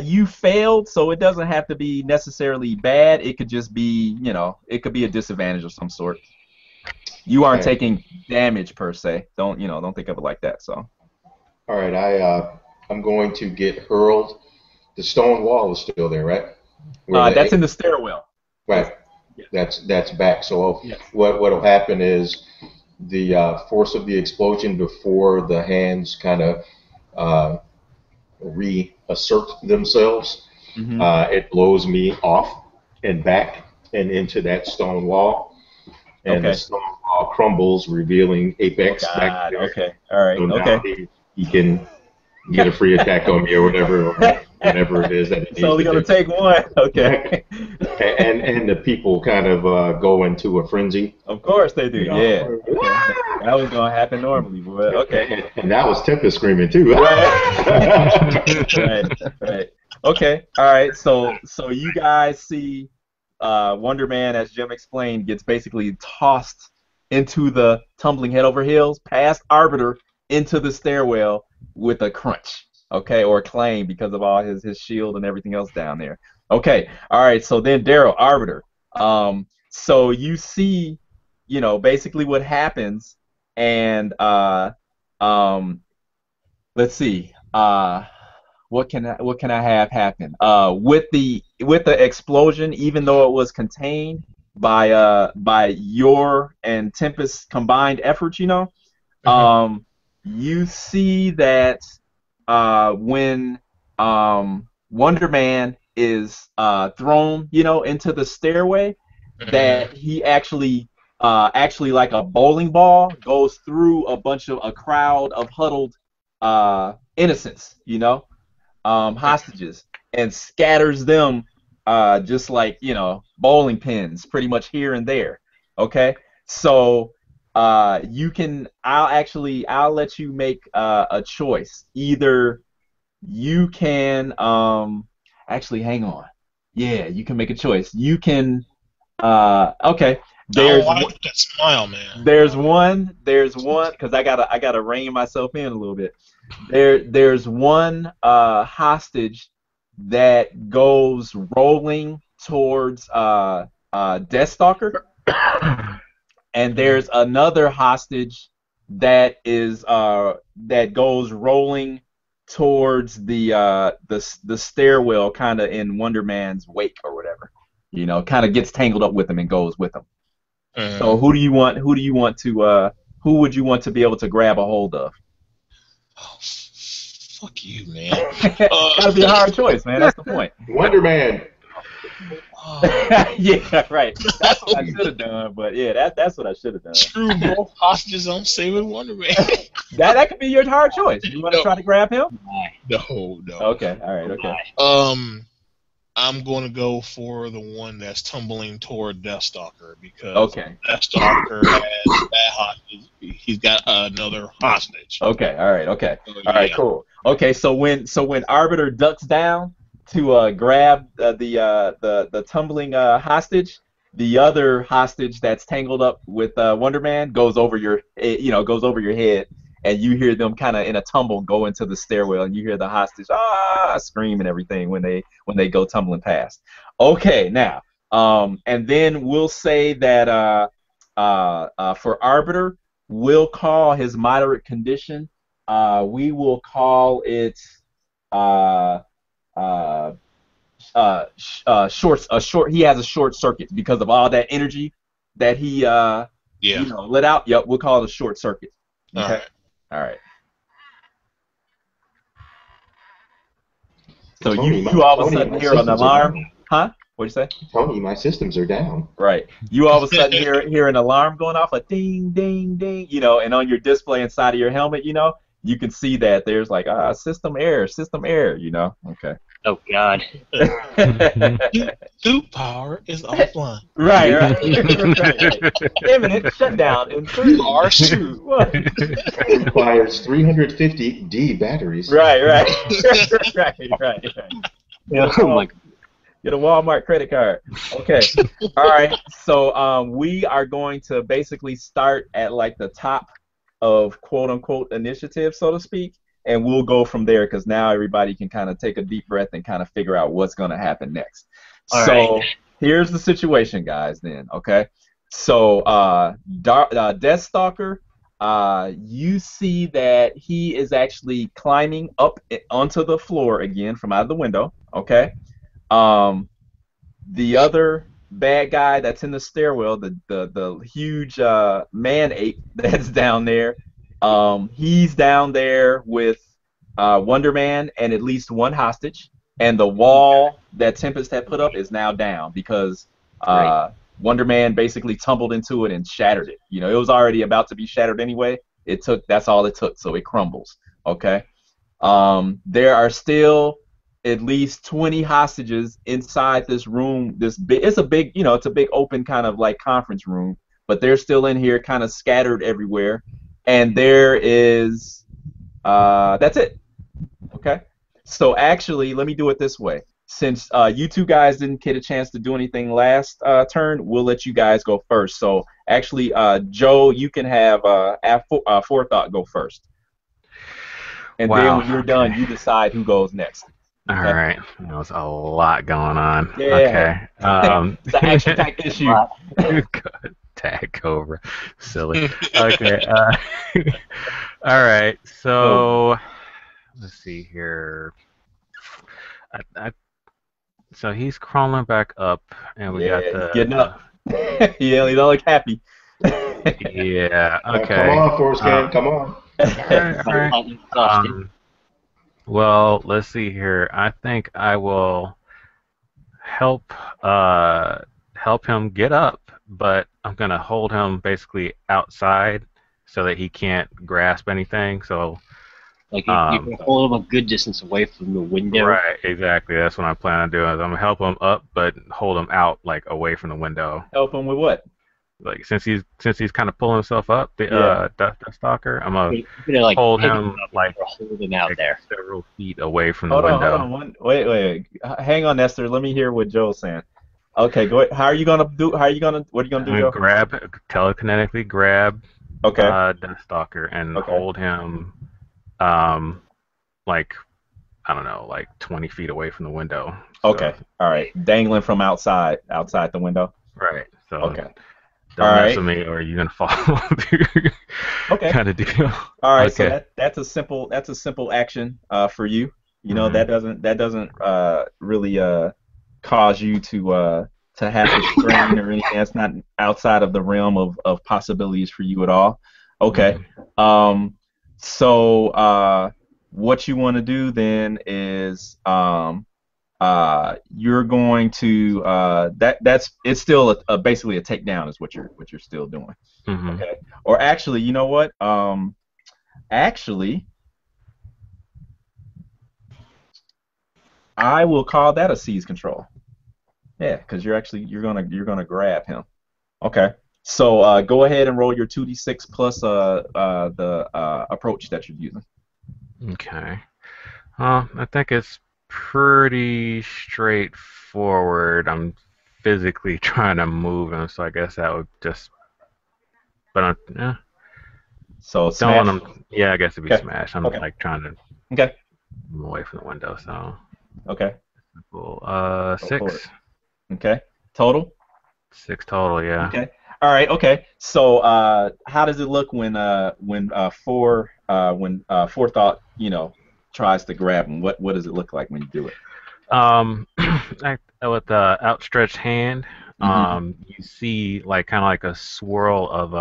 You failed, so it doesn't have to be necessarily bad. It could just be, you know, it could be a disadvantage of some sort. You aren't taking damage per se. Don't think of it like that. So. All right, I'm going to get hurled. The stone wall is still there, right? That's in the stairwell. Right. Yes. That's back. So yes. What'll happen is the force of the explosion before the hands kind of reassert themselves. Mm-hmm. It blows me off and back and into that stone wall, and the stone wall crumbles, revealing Apex back there. Okay. All right. So now okay. He can get a free attack on me or whatever it is that he needs It's only going to take one. Okay. and the people kind of go into a frenzy. Of course they do. You know? Yeah. Okay. That was going to happen normally, boy. Okay. And that was Tempest screaming too. Right. Okay. All right. So you guys see Wonder Man, as Jim explained, gets basically tossed into the tumbling head over heels, past Arbiter, into the stairwell with a crunch, okay, or a clang because of all his shield and everything else down there. Okay, all right, so then Daryl, Arbiter. So you see, you know, basically what happens, and let's see, what can I have happen? With the explosion, even though it was contained by your and Tempest's combined efforts, you know, you see that when Wonder Man is thrown, you know, into the stairway, that he actually like a bowling ball goes through a crowd of huddled innocents, you know, hostages, and scatters them just like, you know, bowling pins pretty much here and there. Okay, so I'll let you make a choice. Either you can actually hang on. Yeah, you can make a choice. You can okay. I like that smile, man. There's one because I gotta rein myself in a little bit. There's one hostage that goes rolling towards Death Stalker, and there's another hostage that is that goes rolling towards the stairwell, kind of in Wonder Man's wake or whatever. You know, kind of gets tangled up with him and goes with him. So who do you want? Who do you want to? Who would you want to be able to grab a hold of? Oh, fuck you, man. Gotta be a hard choice, man. That's the point. Wonder Man. Yeah, right. That's what I should have done. But yeah, that's what I should have done. Screw both hostages. I'm saving Wonder Man. That could be your hard choice. You want to try to grab him? No. Okay. All right. Okay. I'm going to go for the one that's tumbling toward Death Stalker because Death Stalker has that hostage. He's got another hostage. Okay. All right. Okay. So, All right. Cool. Okay. So when Arbiter ducks down to grab the tumbling hostage, the other hostage that's tangled up with Wonder Man goes over your head, and you hear them kind of in a tumble go into the stairwell, and you hear the hostage scream and everything when they go tumbling past. Okay, now, and then we'll say that for Arbiter, we'll call his moderate condition. We will call it short. He has a short circuit because of all that energy that he let out. Yep, we'll call it a short circuit. Okay. All right. So Tony, you all of a Tony, sudden my hear an systems are alarm, down. huh? What'd you say? Tony, my systems are down. Right. You all of a sudden hear an alarm going off, a ding, ding, ding, and on your display inside of your helmet, you can see that there's like system error, Okay. Oh God. Suit power is offline. Right. Imminent shutdown in 3, 2, 1. It requires 350D batteries. Right. Oh my. Get a Walmart credit card. Okay. All right. So we are going to basically start at like the top of quote unquote initiative, so to speak, and we'll go from there because now everybody can kind of take a deep breath and kind of figure out what's going to happen next. All so right. Here's the situation, guys. Then, okay. So Death Stalker, you see that he is actually climbing up onto the floor again from out of the window. Okay. The other bad guy that's in the stairwell, the huge man ape that's down there, he's down there with Wonder Man and at least one hostage, and the wall that Tempest had put up is now down because Wonder Man basically tumbled into it and shattered it. It was already about to be shattered anyway. That's all it took, so it crumbles. Okay. There are still at least 20 hostages inside this room. It's a big open kind of like conference room, but they're still in here kind of scattered everywhere. And there is that's it. Okay. So actually, let me do it this way. Since you two guys didn't get a chance to do anything last turn, we'll let you guys go first. So actually, Joe, you can have Forethought go first. And then when you're done, you decide who goes next. All right. There's a lot going on. Yeah. Okay. It's an action-packed issue. Good. Tag Cobra. Silly. Okay. All right. So let's see here. So he's crawling back up, and we got the getting up. He don't look happy. Yeah. Okay. Come on, Forrest Gump. Come on. All right. Well, let's see here. I think I will help him get up, but I'm gonna hold him basically outside so that he can't grasp anything. So you can hold him a good distance away from the window. Right, exactly. That's what I'm planning on doing. I'm gonna help him up, but hold him out like away from the window. Help him with what? Like since he's kind of pulling himself up, the Stalker, I'm gonna hold him like hold him out there several feet away from the window. Hold on. Wait. Hang on, Esther. Let me hear what Joel's saying. Okay, go ahead. What are you gonna do, Joe? Telekinetically grab Death Stalker and hold him like I don't know, like 20 feet away from the window. Okay. So, All right. Dangling from outside the window. right. So Okay. All don't mess right. with me or you're gonna fall. Okay. Kind of deal. All right. So Okay. that's a simple action for you. You know, Hmm. that doesn't really cause you to have to strain or anything. That's not outside of the realm of possibilities for you at all. Okay. Hmm. So what you want to do then is you're going to that's it's still basically a takedown is what you're still doing. Hmm. Okay. Or actually, you know what? Actually, I will call that a seize control. Yeah, because you're gonna grab him. Okay. So go ahead and roll your 2d6 plus the approach that you're using. Okay. I think it's pretty straightforward. I'm physically trying to move him, so I guess that would just. But So don't want smash. him. Yeah, I guess it'd be Okay. smash. I'm Okay. like trying to Okay. move away from the window. So Okay. cool. Go for it. Six. Okay. Total. 6 total. Yeah. Okay. All right. Okay. So how does it look when forethought tries to grab him? What does it look like when you do it? With the outstretched hand, Mm-hmm. you see like kind of like a swirl of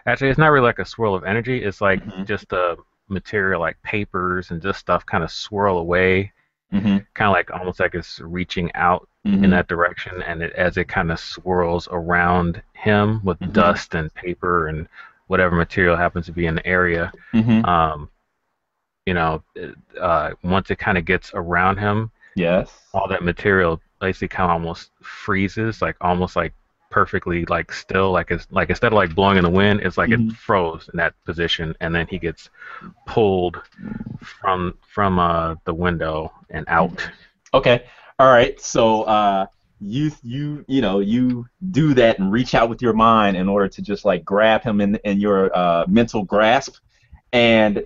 Actually, it's not really like a swirl of energy. It's like Mm-hmm. just the material, like papers and just stuff, kind of swirl away, Mm-hmm. kind of like almost like it's reaching out in Mm-hmm. that direction, and as it kind of swirls around him with Mm-hmm. dust and paper and whatever material happens to be in the area. Mm-hmm. Um, Once it kind of gets around him, Yes. all that material basically kind of almost freezes, like almost like perfectly like still, like it's like instead of like blowing in the wind, it's like it Mm-hmm. froze in that position, and then he gets pulled from the window and out. Okay. All right. So you do that and reach out with your mind in order to just like grab him in your mental grasp, and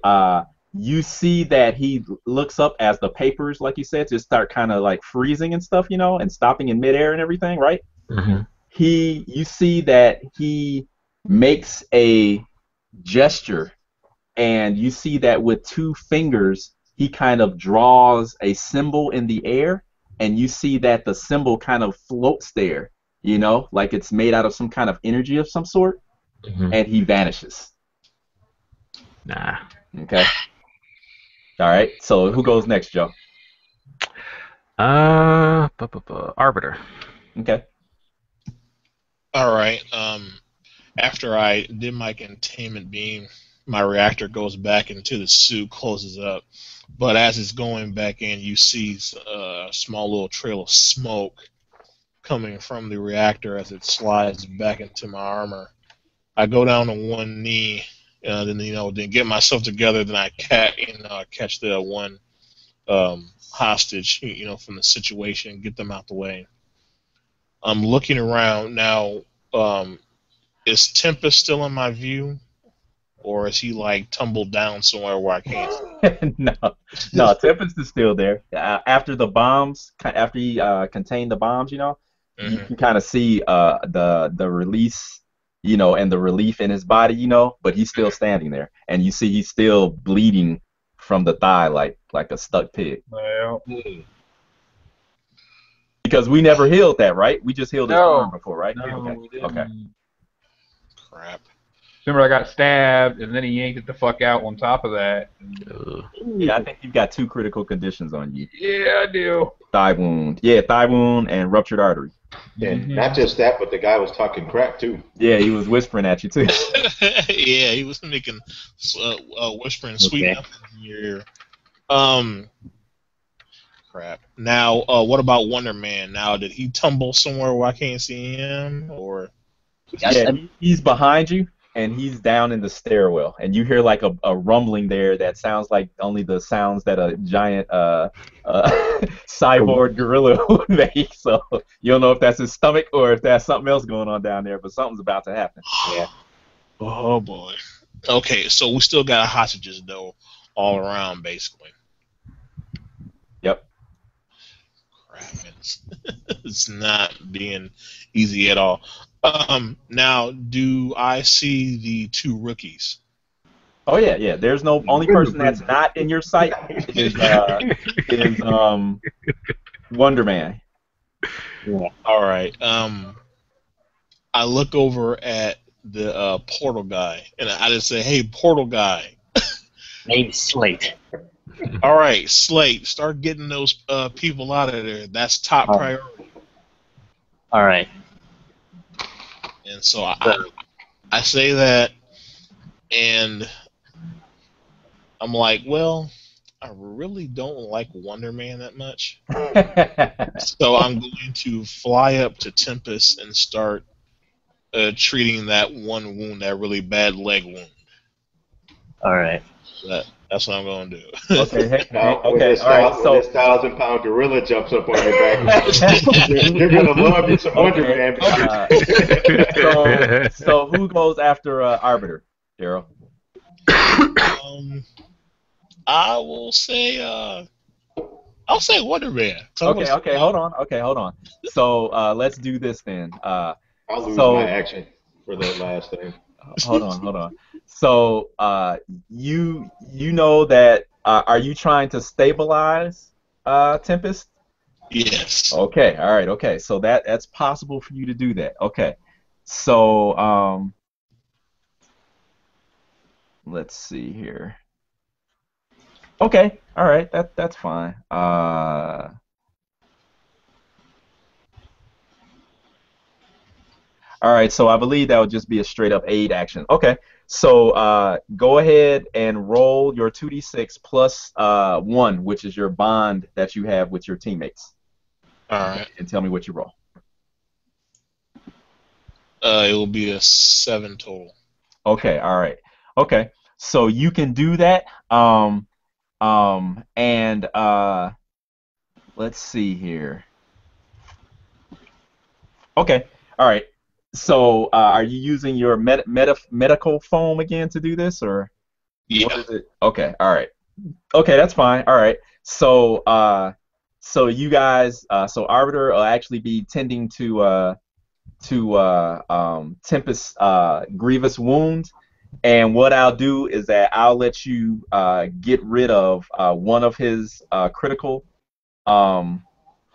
you see that he looks up as the papers, like you said, just start kind of like freezing and stuff, and stopping in midair and everything, right? Hmm. You see that he makes a gesture, and you see that with two fingers he kind of draws a symbol in the air, and you see that the symbol kind of floats there, like it's made out of some kind of energy of some sort, Hmm. and he vanishes. Nah. Okay. All right. So who goes next, Joe? Arbiter. Okay. All right. After I did my containment beam, my reactor goes back into the suit, closes up. But as it's going back in, you see a small little trail of smoke coming from the reactor as it slides back into my armor. I go down on one knee, then get myself together. Then I catch the one hostage, from the situation, get them out the way. I'm looking around now. Is Tempest still in my view, or is he like tumbled down somewhere where I can't see? No, no. Tempest is still there. After the bombs, after he contained the bombs, you Hmm. can kind of see the release, and the relief in his body, but he's still standing there, and you see he's still bleeding from the thigh like a stuck pig. Well, Because we never healed that, right? We just healed his arm no, before, right? no, Okay. we Okay. didn't. Crap. Remember, I got stabbed, and then he yanked it the fuck out on top of that. Ugh. Yeah, I think you've got two critical conditions on you. Yeah, I do. Thigh wound. Yeah, thigh wound and ruptured artery. And not just that, but the guy was talking crap too. Yeah, he was whispering at you too. Yeah, he was making whispering sweet Okay. nothings in your ear. Crap. Now, what about Wonder Man? Now, did he tumble somewhere where I can't see him, or? Yeah, he's behind you, and he's down in the stairwell, and you hear like a rumbling there that sounds like only the sounds that a giant cyborg gorilla would make. So you don't know if that's his stomach or if that's something else going on down there, but something's about to happen. Yeah. Oh boy. Okay, so we still got hostages though all around, basically. Yep. Crap, it's not being easy at all. Now, do I see the two rookies? Oh yeah. There's no only person that's not in your sight is Wonder Man. Yeah. All right. I look over at the portal guy, and I just say, "Hey, portal guy." Name's Slate. All right, Slate, start getting those people out of there. That's top priority. All right. And so I say that, and I'm like, well, I really don't like Wonder Man that much. So I'm going to fly up to Tempest and start treating that one wound, that really bad leg wound. All right. That's what I'm going to do. Okay. Now, when Okay. this, All right. when this 1,000-pound gorilla jumps up on your back, you're gonna love you some Wonder Man. So who goes after Arbiter, Daryl? I will say I'll say Wonder Man. Okay. Hold on. So let's do this then. I'll lose my action for that last thing. Hold on. So you know that are you trying to stabilize Tempest? Yes. Okay. All right. Okay. So that's possible for you to do that. Okay. So let's see here. Okay. All right. That's fine. All right, so I believe that would just be a straight up aid action. Okay, so go ahead and roll your 2d6 plus 1, which is your bond that you have with your teammates. All right. And tell me what you roll. It will be a 7 total. Okay, all right. Okay, so you can do that. And let's see here. Okay, all right. So, are you using your medical foam again to do this, or Yeah. what is it? Okay, all right. Okay, that's fine. All right. So, so you guys, so Arbiter will actually be tending to Tempest's grievous wound, and what I'll do is that I'll let you get rid of one of his critical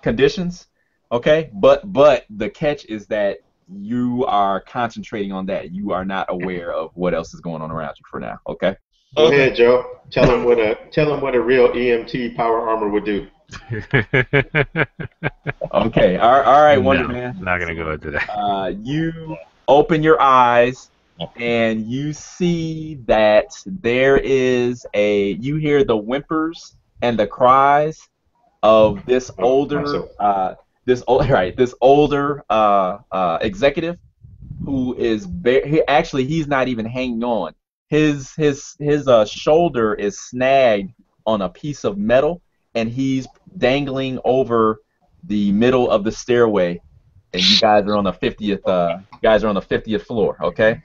conditions. Okay, but the catch is that you are concentrating on that. You are not aware of what else is going on around you for now. Okay. Go ahead, Joe. Tell him what a real EMT power armor would do. Okay. All right, Wonder Man. Not gonna go into that. You open your eyes and you see that there is you hear the whimpers and the cries of this older executive who is he's not even hanging on. His shoulder is snagged on a piece of metal, and he's dangling over the middle of the stairway. And you guys are on the 50th floor. Okay.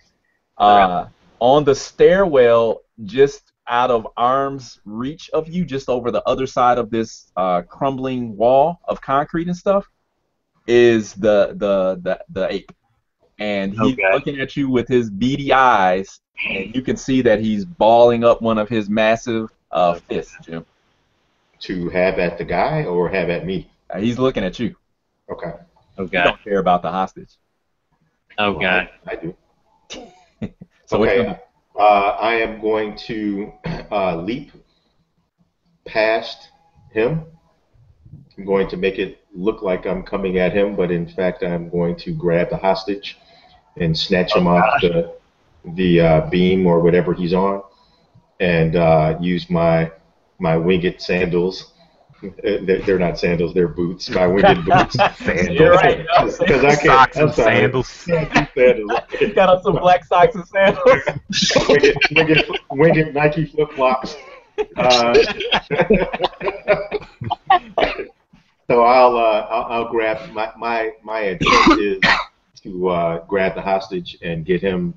On the stairwell, just out of arm's reach of you, just over the other side of this crumbling wall of concrete and stuff, is the ape, and he's looking at you with his beady eyes, and you can see that he's balling up one of his massive fists, Jim. To have at the guy or have at me? He's looking at you. Okay. Okay. You don't care about the hostage. Okay. Well, I do. So okay. I am going to leap past him. I'm going to make it look like I'm coming at him, but in fact I'm going to grab the hostage and snatch him off the beam or whatever he's on, and use my winged sandals. They're not sandals, they're boots. My winged boots. You're right. Because I can't. Socks and sandals. Sandals. Got on some black socks and sandals. winged Nike flip flops. So I'll grab my intent is to grab the hostage and get him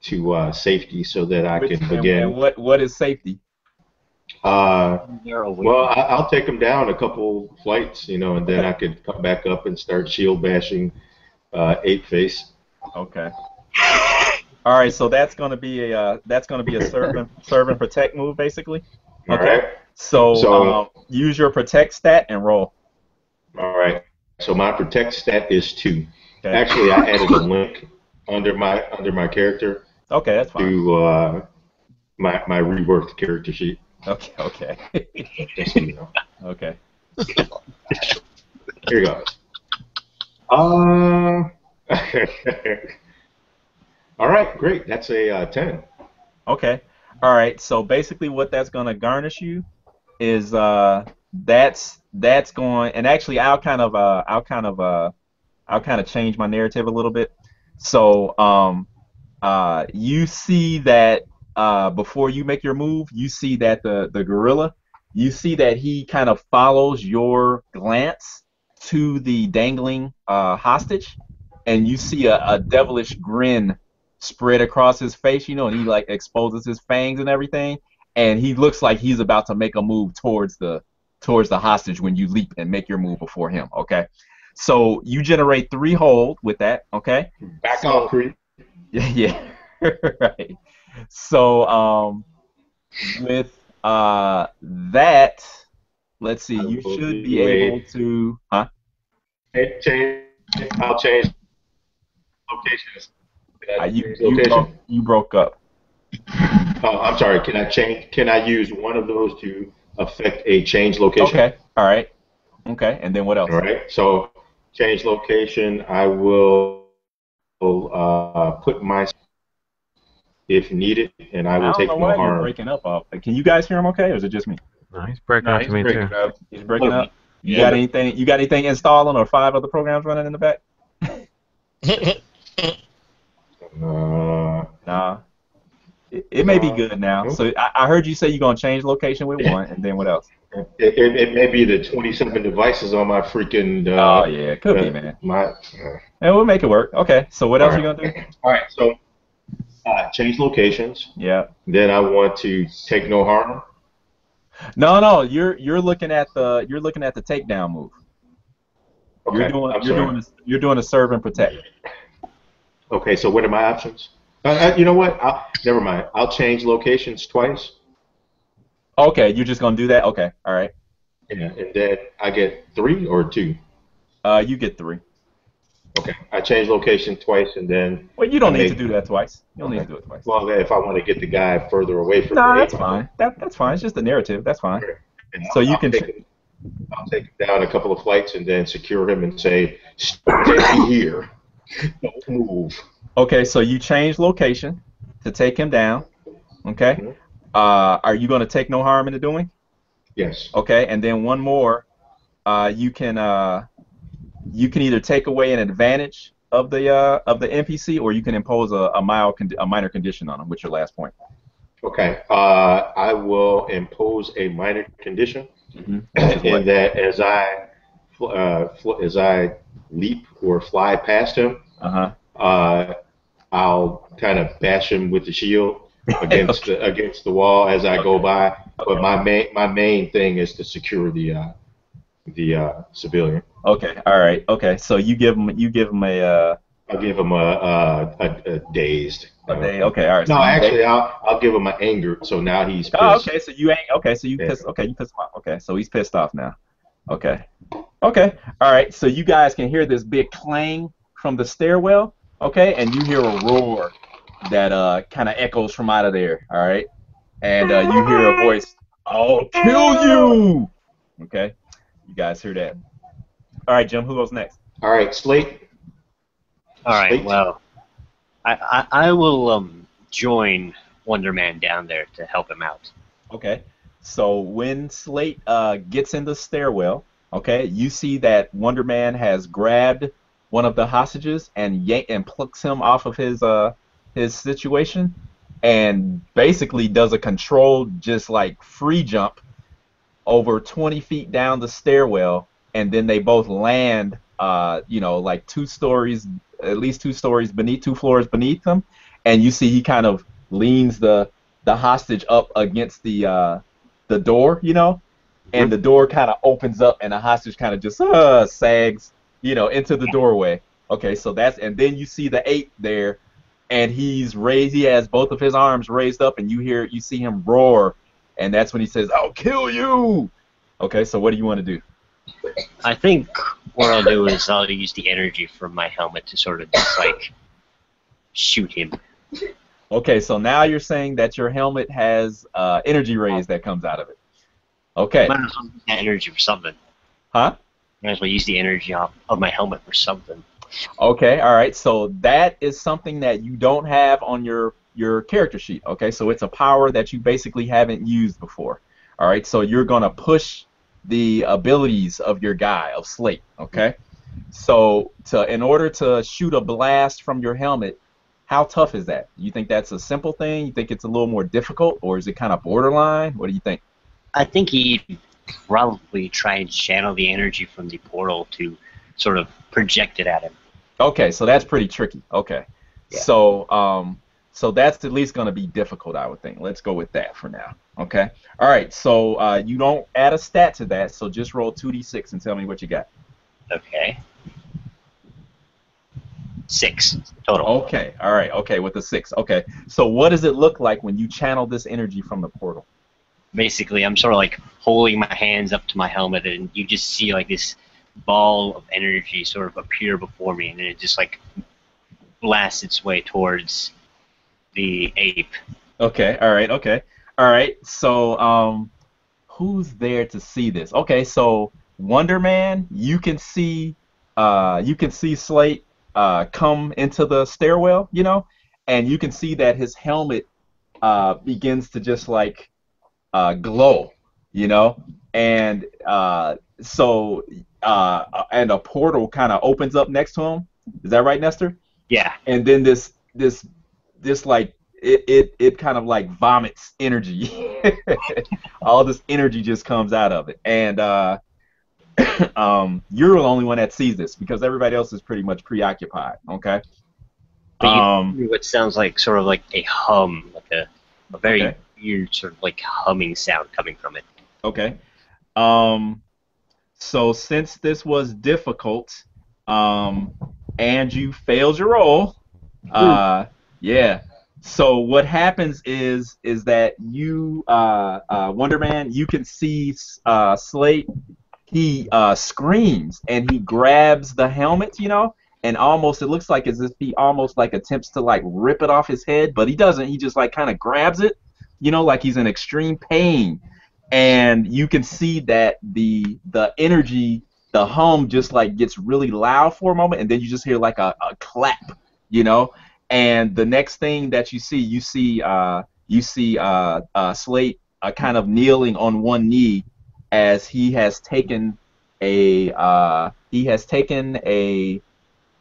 to safety so that I can begin. And what is safety? They're away Well, from I'll take him down a couple flights, and then I could come back up and start shield bashing Ape Face. Okay. All right, so that's gonna be a serve and protect move basically. All Okay. right. So So, use your protect stat and roll. all right. So my protect stat is 2. Okay. Actually, I added a link under my character Okay, that's fine. to my reworked character sheet. Okay, okay. Just so you know. Okay. Here you go. All right, great. That's a 10. Okay. All right. So basically, what that's gonna garnish you is that's going, and actually I'll kind of change my narrative a little bit. So you see that before you make your move, you see that the gorilla, you see that he kind of follows your glance to the dangling hostage, and you see a devilish grin spread across his face, and he like exposes his fangs and everything, and he looks like he's about to make a move towards the hostage when you leap and make your move before him. Okay, so you generate 3 hold with that. Okay, Back so off, Creed. yeah, right. So with that, let's see, you should be able to, huh? I'll change locations. Can I You change location? you broke up. Oh, I'm sorry. Can I use one of those to affect a change location? Okay, all right. Okay, and then what else? All right. So change location. I will put my if needed, and I I will don't take know no why you're harm. breaking up. Can you guys hear him okay, or is it just me? No, he's breaking No, out he's to me breaking too. up. He's breaking up. You Yeah. got anything? You got anything installing or 5 other programs running in the back? Nah. It may be good now. Nope. So I heard you say you're gonna change location with 1, and then what else? It may be the 27 devices on my freaking. Oh yeah, it could be, man. Yeah, we'll make it work. Okay. So what else are you gonna do? All right. So change locations. Yeah. Then I want to take no harm. No. You're looking at the takedown move. Okay. You're doing a serve and protect. Okay. So what are my options? You know what? Never mind. I'll change locations twice. Okay, you're just gonna do that. Okay. All right. Yeah. And then I get 3 or 2. You get 3. Okay. I change location twice, and then. Well, you don't need to do that twice. You don't need to do it twice. Well, if I want to get the guy further away from No, me. that's fine. That's fine. It's just a narrative. That's fine. And So you can. I'll take him down a couple of flights and then secure him and say, "Stay here. Don't move." Okay, so you change location to take him down. Okay. Mhm. Are you gonna take no harm in the doing? Yes. Okay, and then one more. You can either take away an advantage of the NPC, or you can impose a minor condition on him with your last point. Okay. I will impose a minor condition in that as I leap or fly past him, I'll kind of bash him with the shield against the wall as I go by. But my main thing is to secure the civilian. Okay. All right. Okay. So you give him a. I'll give him a dazed. A day. Okay. All right. No, So actually, I'll give him an anger. So now he's pissed. Oh, okay. So you ain't. Okay. So you pissed. Okay. You pissed him off. Okay. So he's pissed off now. Okay. Okay. All right. So you guys can hear this big clang from the stairwell. Okay. And you hear a roar that kind of echoes from out of there. All right. And you hear a voice. I'll kill you. Okay. You guys hear that? All right, Jim. Who goes next? All right, Slate. All right. Slate. Well, I will join Wonder Man down there to help him out. Okay. So when Slate gets in the stairwell, okay, you see that Wonder Man has grabbed one of the hostages and plucks him off of his situation, and basically does a controlled, just like free jump over 20 feet down the stairwell, and then they both land, like 2 stories, at least 2 stories beneath, 2 floors beneath them, and you see he kind of leans the hostage up against the the door, you know, and the door kind of opens up, and the hostage kind of just sags, you know, into the doorway. Okay, so that's, and then you see the ape there, and he's raised. He has both of his arms raised up, and you see him roar, and that's when he says, "I'll kill you." Okay, so what do you want to do? I think what I'll do is I'll use the energy from my helmet to sort of just like shoot him. Okay, so now you're saying that your helmet has energy rays that comes out of it. Okay. Might as well use that energy for something. Huh? Might as well use the energy of my helmet for something. Okay, all right. So that is something that you don't have on your character sheet. Okay, so it's a power that you basically haven't used before. All right, so you're gonna push the abilities of your guy, of Slate. Okay, so in order to shoot a blast from your helmet, how tough is that? You think that's a simple thing? You think it's a little more difficult, or is it kind of borderline? What do you think? I think he'd probably try and channel the energy from the portal to sort of project it at him. Okay, so that's pretty tricky. Okay, Yeah. So that's at least going to be difficult, I would think. Let's go with that for now. Okay. All right. So you don't add a stat to that, so just roll 2d6 and tell me what you got. Okay. 6 total. Okay. All right. Okay, with the 6. Okay. So what does it look like when you channel this energy from the portal? Basically, I'm sort of like holding my hands up to my helmet, and you just see like this ball of energy sort of appear before me, and then it just like blasts its way towards the ape. Okay. All right. Okay. All right. So who's there to see this? Okay. So Wonder Man, you can see Slate come into the stairwell, you know, and you can see that his helmet begins to just like glow, you know, and and a portal kind of opens up next to him. Is that right, Nestor? Yeah. And then this like it kind of like vomits energy. All this energy just comes out of it, and you're the only one that sees this because everybody else is pretty much preoccupied. Okay. But you hear what sounds like sort of like a hum, like a very Okay. weird sort of like humming sound coming from it. Okay. So since this was difficult, and you failed your roll, yeah. So what happens is that you, Wonder Man, you can see Slate. He screams and he grabs the helmet, you know, and almost it looks like as if he almost like attempts to like rip it off his head, but he doesn't. He just like kind of grabs it, you know, like he's in extreme pain. And you can see that the energy, the hum just like gets really loud for a moment, and then you just hear like a clap, you know. And the next thing that you see Slate kind of kneeling on one knee as he has taken a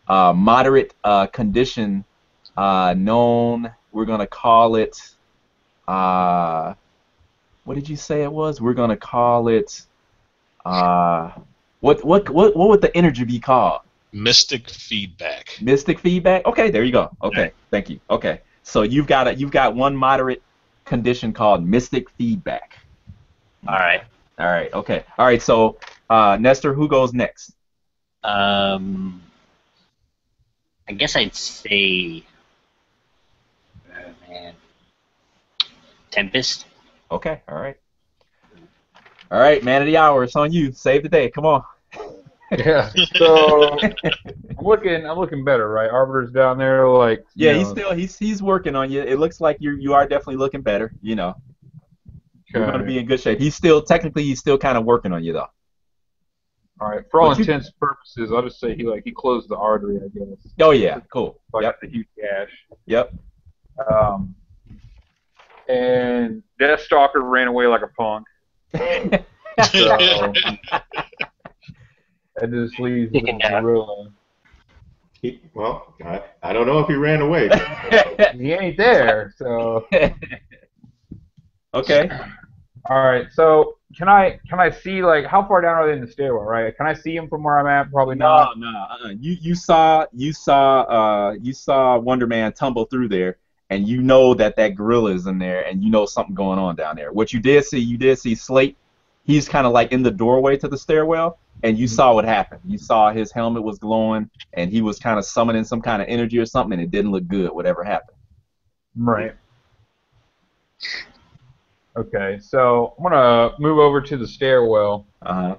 moderate condition known. We're gonna call it. What did you say it was? We're gonna call it. What would the energy be called? Mystic feedback. Mystic feedback. Okay, there you go. Okay, thank you. Okay, so you've got one moderate condition called mystic feedback. All right. All right. Okay. All right. So Nestor, who goes next? I guess I'd say, man, Tempest. Okay. All right. All right, man of the hour. It's on you. Save the day. Come on. Yeah. So I'm looking better, right? Arbiter's down there, like. Yeah, he's working on you. It looks like you are definitely looking better. You know, you're going to be in good shape. He's still kind of working on you though. All right. For all intents and purposes, I'll just say he closed the artery, I guess. Oh yeah, cool. So I got the huge gash. Yep. And Death Stalker ran away like a punk. So that just leaves the gorilla. Well, I don't know if he ran away. He ain't there, so. Okay. All right. So can I see, like, how far down are they in the stairwell? Right? Can I see him from where I'm at? Probably not. No. You saw Wonder Man tumble through there, and you know that that gorilla is in there, and you know something going on down there. What you did see Slate. He's kind of like in the doorway to the stairwell, and you saw what happened. You saw his helmet was glowing, and he was kind of summoning some kind of energy or something, and it didn't look good, whatever happened. Right. Okay, so I'm gonna move over to the stairwell. Uh-huh.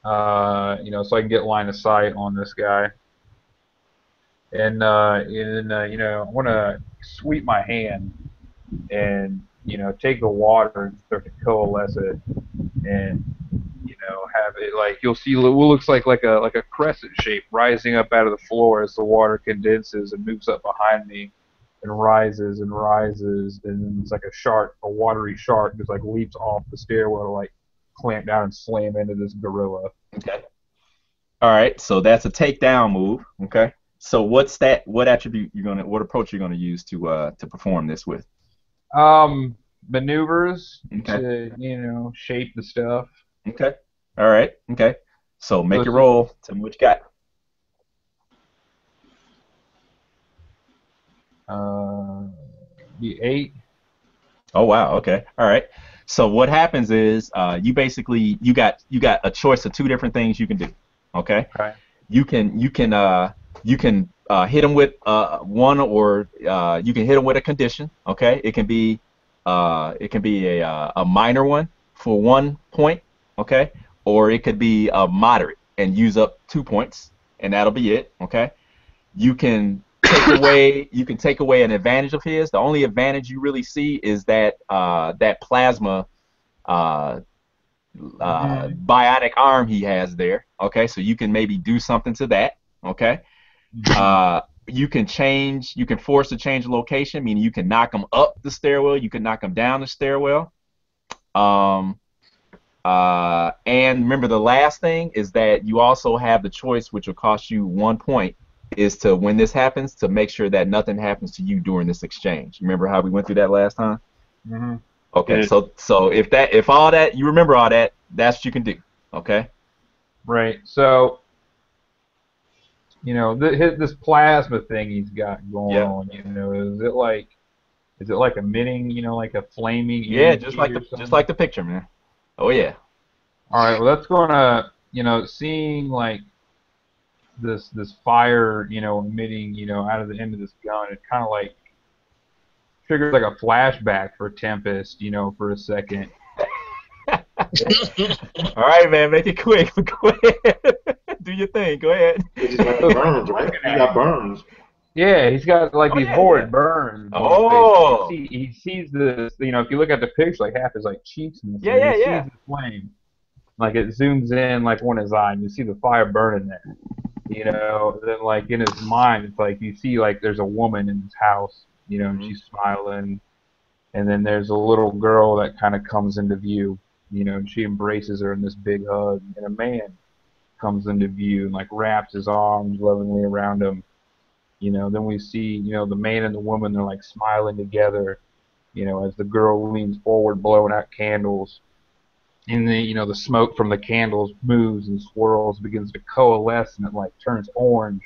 So I can get line of sight on this guy. And I want to sweep my hand and take the water and start to coalesce it, and have it like you'll see what looks like a crescent shape rising up out of the floor as the water condenses and moves up behind me and rises and rises, and then it's like a watery shark just like leaps off the stairwell to like clamp down and slam into this gorilla. Okay. All right. So that's a takedown move. Okay. So what approach you're gonna use to perform this with? Maneuvers Okay. to shape the stuff. Okay. All right. Okay. So make So your roll. Tell me what you got. The 8. Oh wow. Okay. All right. So what happens is you got a choice of two different things you can do. Okay. Okay. You can hit them with one, or you can hit them with a condition. Okay. It can be a minor one for 1 point. Okay. Or it could be a moderate and use up 2 points, and that'll be it. Okay. You can take away an advantage of his. The only advantage you really see is that that plasma bionic arm he has there. Okay, so you can maybe do something to that. Okay, you can force to change the location, meaning you can knock him up the stairwell, you can knock him down the stairwell. And remember, the last thing is that you also have the choice, which will cost you 1 point, is to, when this happens, to make sure that nothing happens to you during this exchange. Remember how we went through that last time? Mm-hmm. Okay, Yeah. so if all that you remember all that, that's what you can do. Okay. Right. So, this plasma thing he's got going Yeah. on. Is it like emitting, like a flaming Yeah, energy just or something? like the picture, man. Oh yeah. All right. Well, that's gonna, seeing like this fire, emitting, out of the end of this gun. It kind of like triggers like a flashback for Tempest, for a second. All right, man, make it quick. Go ahead. Do your thing. Go ahead. It's just like burns, right? He got burns. Yeah, he's got like these yeah, horrid yeah. burns. Oh. He sees this, if you look at the picture, like half his like cheeks and Yeah, yeah, he yeah. sees the flame. Like it zooms in like one of his eye and you see the fire burning there. Then like in his mind it's like you see like there's a woman in his house, and she's smiling, and then there's a little girl that kind of comes into view, and she embraces her in this big hug, and a man comes into view and like wraps his arms lovingly around him. Then we see, the man and the woman, they're like smiling together, as the girl leans forward blowing out candles. And the smoke from the candles moves and swirls, begins to coalesce, and it like turns orange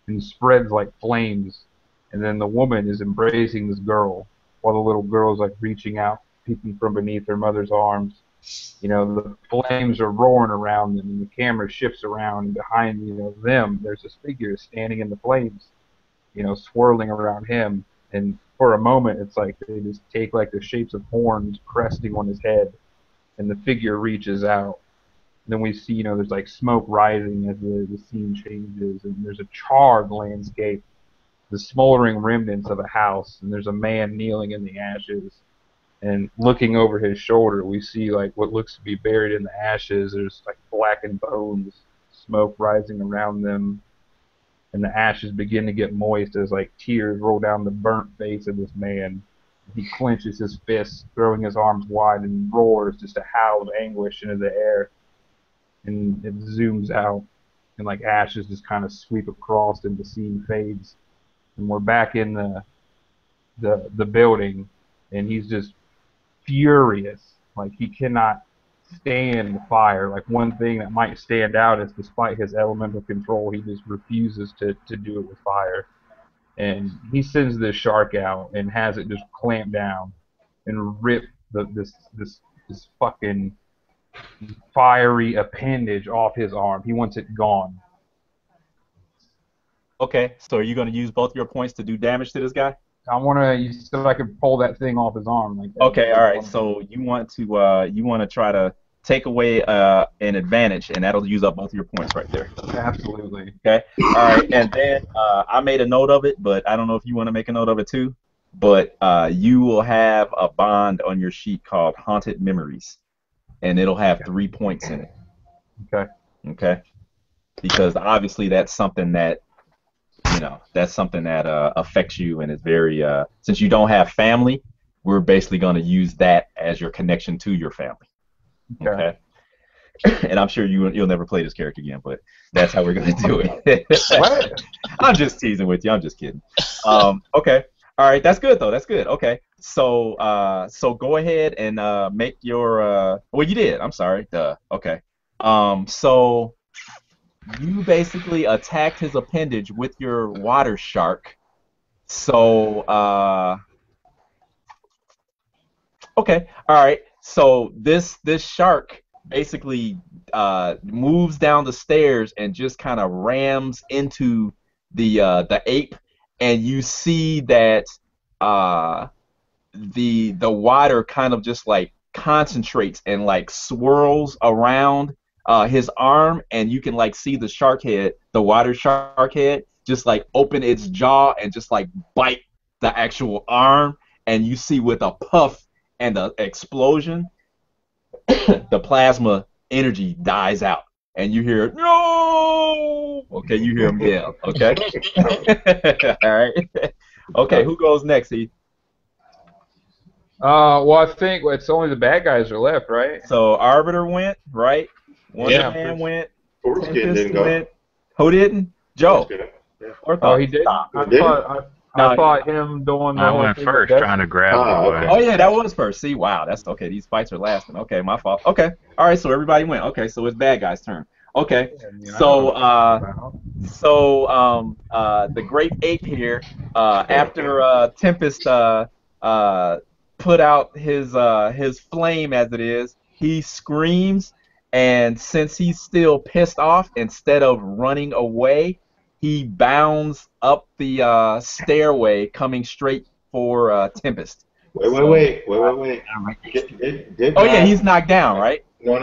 and spreads like flames. And then the woman is embracing this girl while the little girl is like reaching out, peeking from beneath her mother's arms. The flames are roaring around them, and the camera shifts around, and behind, them, there's this figure standing in the flames, swirling around him. And for a moment, it's like they just take like the shapes of horns cresting on his head, and the figure reaches out. And then we see, there's like smoke rising as the scene changes, and there's a charred landscape, the smoldering remnants of a house, and there's a man kneeling in the ashes. And looking over his shoulder, we see like what looks to be buried in the ashes. There's like blackened bones, smoke rising around them, and the ashes begin to get moist as like tears roll down the burnt face of this man. He clenches his fists, throwing his arms wide, and roars just a howl of anguish into the air. And it zooms out, and like ashes just kind of sweep across, and the scene fades. And we're back in the building, and he's just furious. Like he cannot stand the fire. Like one thing that might stand out is, despite his elemental control, he just refuses to do it with fire. and he sends this shark out and has it just clamp down and rip this fucking fiery appendage off his arm. He wants it gone. Okay, so are you going to use both your points to do damage to this guy? I want to, so I can pull that thing off his arm like that. Okay, all right. So you want to try to take away an advantage, and that'll use up both of your points right there. Absolutely. Okay. All right, and then I made a note of it, but I don't know if you want to make a note of it too. But you will have a bond on your sheet called Haunted Memories, and it'll have 3 points in it. Okay. Okay. Because obviously that's something that affects you, and is very since you don't have family, we're basically going to use that as your connection to your family. Okay. And I'm sure you'll never play this character again, but that's how we're going to do it. What? I'm just teasing with you. I'm just kidding. Okay. All right. That's good though. That's good. Okay. So go ahead and make your well, you did. I'm sorry. Duh. Okay. So you basically attacked his appendage with your water shark. So okay. All right. So this shark basically moves down the stairs and just kind of rams into the ape, and you see that the water kind of just like concentrates and like swirls around his arm, and you can like see the shark head, the water shark head, just like open its jaw and just like bite the actual arm, and you see with a puff and the explosion, the plasma energy dies out, and you hear no. Okay, you hear him yell. Okay. All right. Okay, who goes next, Heath? Well, I think it's only the bad guys are left, right? So Arbiter went, right? Yeah. Man went. Foreskin Tempest didn't go. went. Who didn't? Joe. Or Oh, he did. Stop. I thought him doing the I whole went thing first, with trying to grab Ah, the okay. Oh yeah, that was first. See, wow, that's okay. These fights are lasting. Okay, my fault. Okay, all right. So everybody went. Okay, so it's bad guy's turn. Okay, so the great ape here, after Tempest put out his flame as it is, he screams, and since he's still pissed off, instead of running away, he bounds up the stairway, coming straight for Tempest. Wait. I'm right next to him. Oh yeah, he's knocked down, right? No.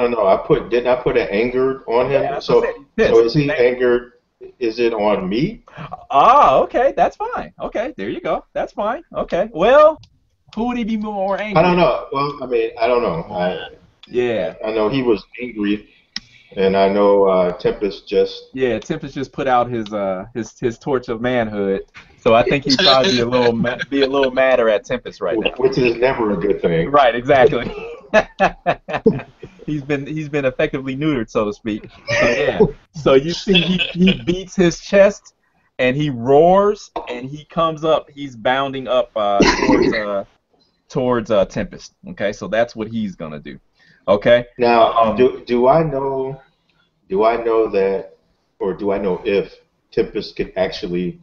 Didn't I put an angered on him? Yeah, that's so what I said, he's so is pissed. he angered? Is it on me? Oh, okay, that's fine. Okay, there you go. That's fine. Okay, well, who would he be more angry? I don't know. Well, I mean, I don't know. Yeah. I know he was angry, and I know Tempest just. Yeah, Tempest just put out his torch of manhood, so I think he'd probably be a little madder at Tempest right now. Which is never a good thing. Right, exactly. He's been effectively neutered, so to speak. So yeah. So you see, he beats his chest, and he roars, and he comes up. He's bounding up towards Tempest. Okay, so that's what he's gonna do. Okay. Now, do I know that, or do I know if Tempest can actually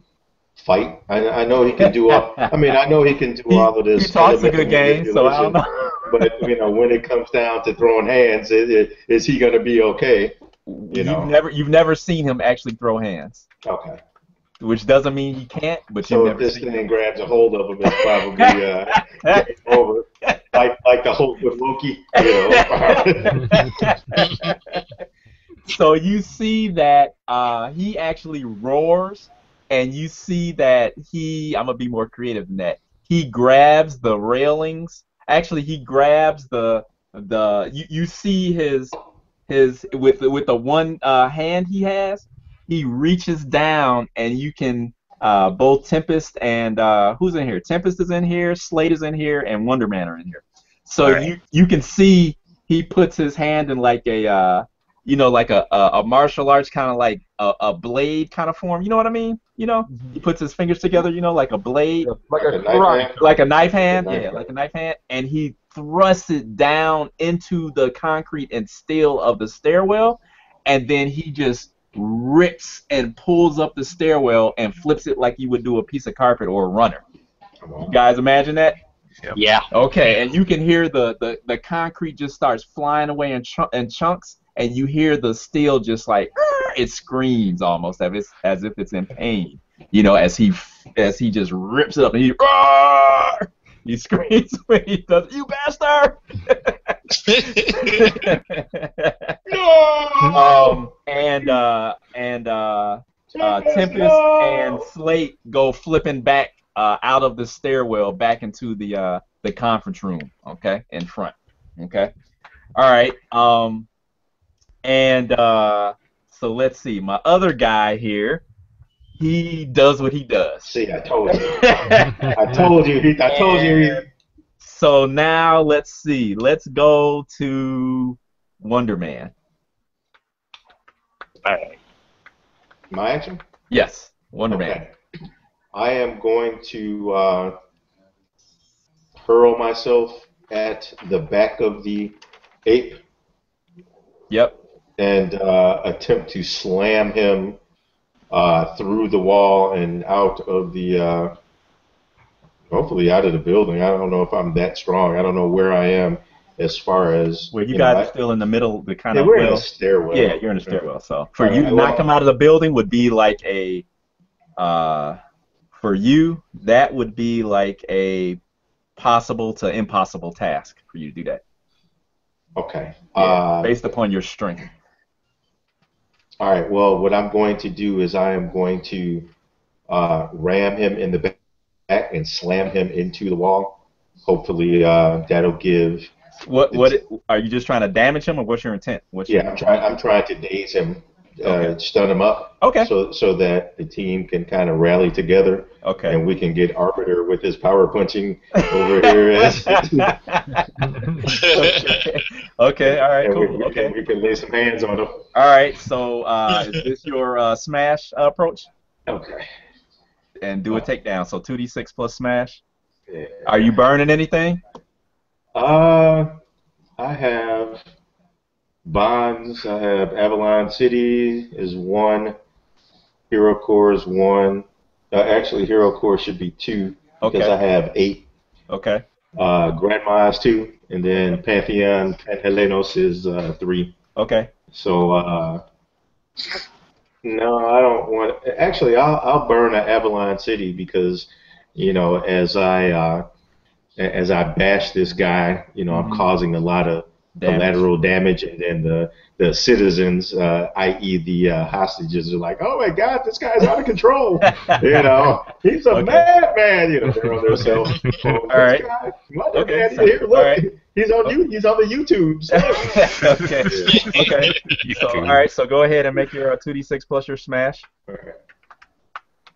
fight? I know he can do all. I mean, I know he can do all of this. He talks a good game, so I don't know. But when it comes down to throwing hands, is he going to be okay? You've never seen him actually throw hands. Okay. Which doesn't mean he can't, but so you've if never this seen thing him. grabs a hold of him, it's probably game over. Like the Hulk with Loki. So you see that he actually roars, and you see that I'm gonna be more creative than that. He grabs the railings. Actually, he grabs you see his with the one hand he has. He reaches down, and you can both Tempest and who's in here? Tempest is in here, Slate is in here, and Wonder Man are in here. So Right. you can see he puts his hand in like a like a martial arts kind of like a blade kind of form. You know what I mean? He puts his fingers together, like a blade, Like a knife karate. hand? like a knife hand. Like a knife Yeah, hand. like a knife hand, and he thrusts it down into the concrete and steel of the stairwell, and then he just rips and pulls up the stairwell and flips it like you would do a piece of carpet or a runner. You guys imagine that? Yep. Yeah. Okay, and you can hear the concrete just starts flying away in chunks, and you hear the steel just like it screams almost as if it's in pain. You know, as he just rips it up and he screams when he does, "You bastard!" No! Tempest and Slate go flipping back out of the stairwell back into the conference room. Okay, in front. Okay, all right. So let's see. My other guy here, he does what he does. See, I told you. I told you. So now let's see. Let's go to Wonder Man. All right. My action? Yes, Wonder Man. I am going to hurl myself at the back of the ape. Yep. And attempt to slam him through the wall and out of the, hopefully out of the building. I don't know if I'm that strong. I don't know where I am as far as. Well, you guys are still in the middle, the kind of. We're in the stairwell. Yeah, you're in the stairwell. So for you to not come out of the building would be like a, for you that would be like a possible to impossible task for you to do that. Okay. Yeah, based upon your strength. All right. Well, what I'm going to do is I am going to ram him in the back and slam him into the wall. Hopefully, that'll give. What are you just trying to damage him, or what's your intent? I'm trying to daze him, stun him up. Okay. So that the team can kind of rally together. Okay. And we can get Arbiter with his power punching over here. Okay. All right. And cool. We can lay some hands on him. All right. So is this your smash approach? Okay. And do a takedown. So 2d6 plus smash. Yeah. Are you burning anything? I have bonds. I have Avalon City is 1. Hero Core is 1. Actually, Hero Core should be 2 because I have 8. Okay. Grandma is 2, and then Pantheon Helenos is 3. Okay. So no, I don't want. Actually, I'll burn Avalon City because as I bash this guy, I'm causing a lot of collateral damage, and then the citizens, i.e. the hostages, are like, oh my God, this guy's out of control. He's a madman. They're on their cell phone. All right. Okay. Here, look, right. He's on the YouTubes. Okay. So, all right. So go ahead and make your 2d6 plus your smash. All right.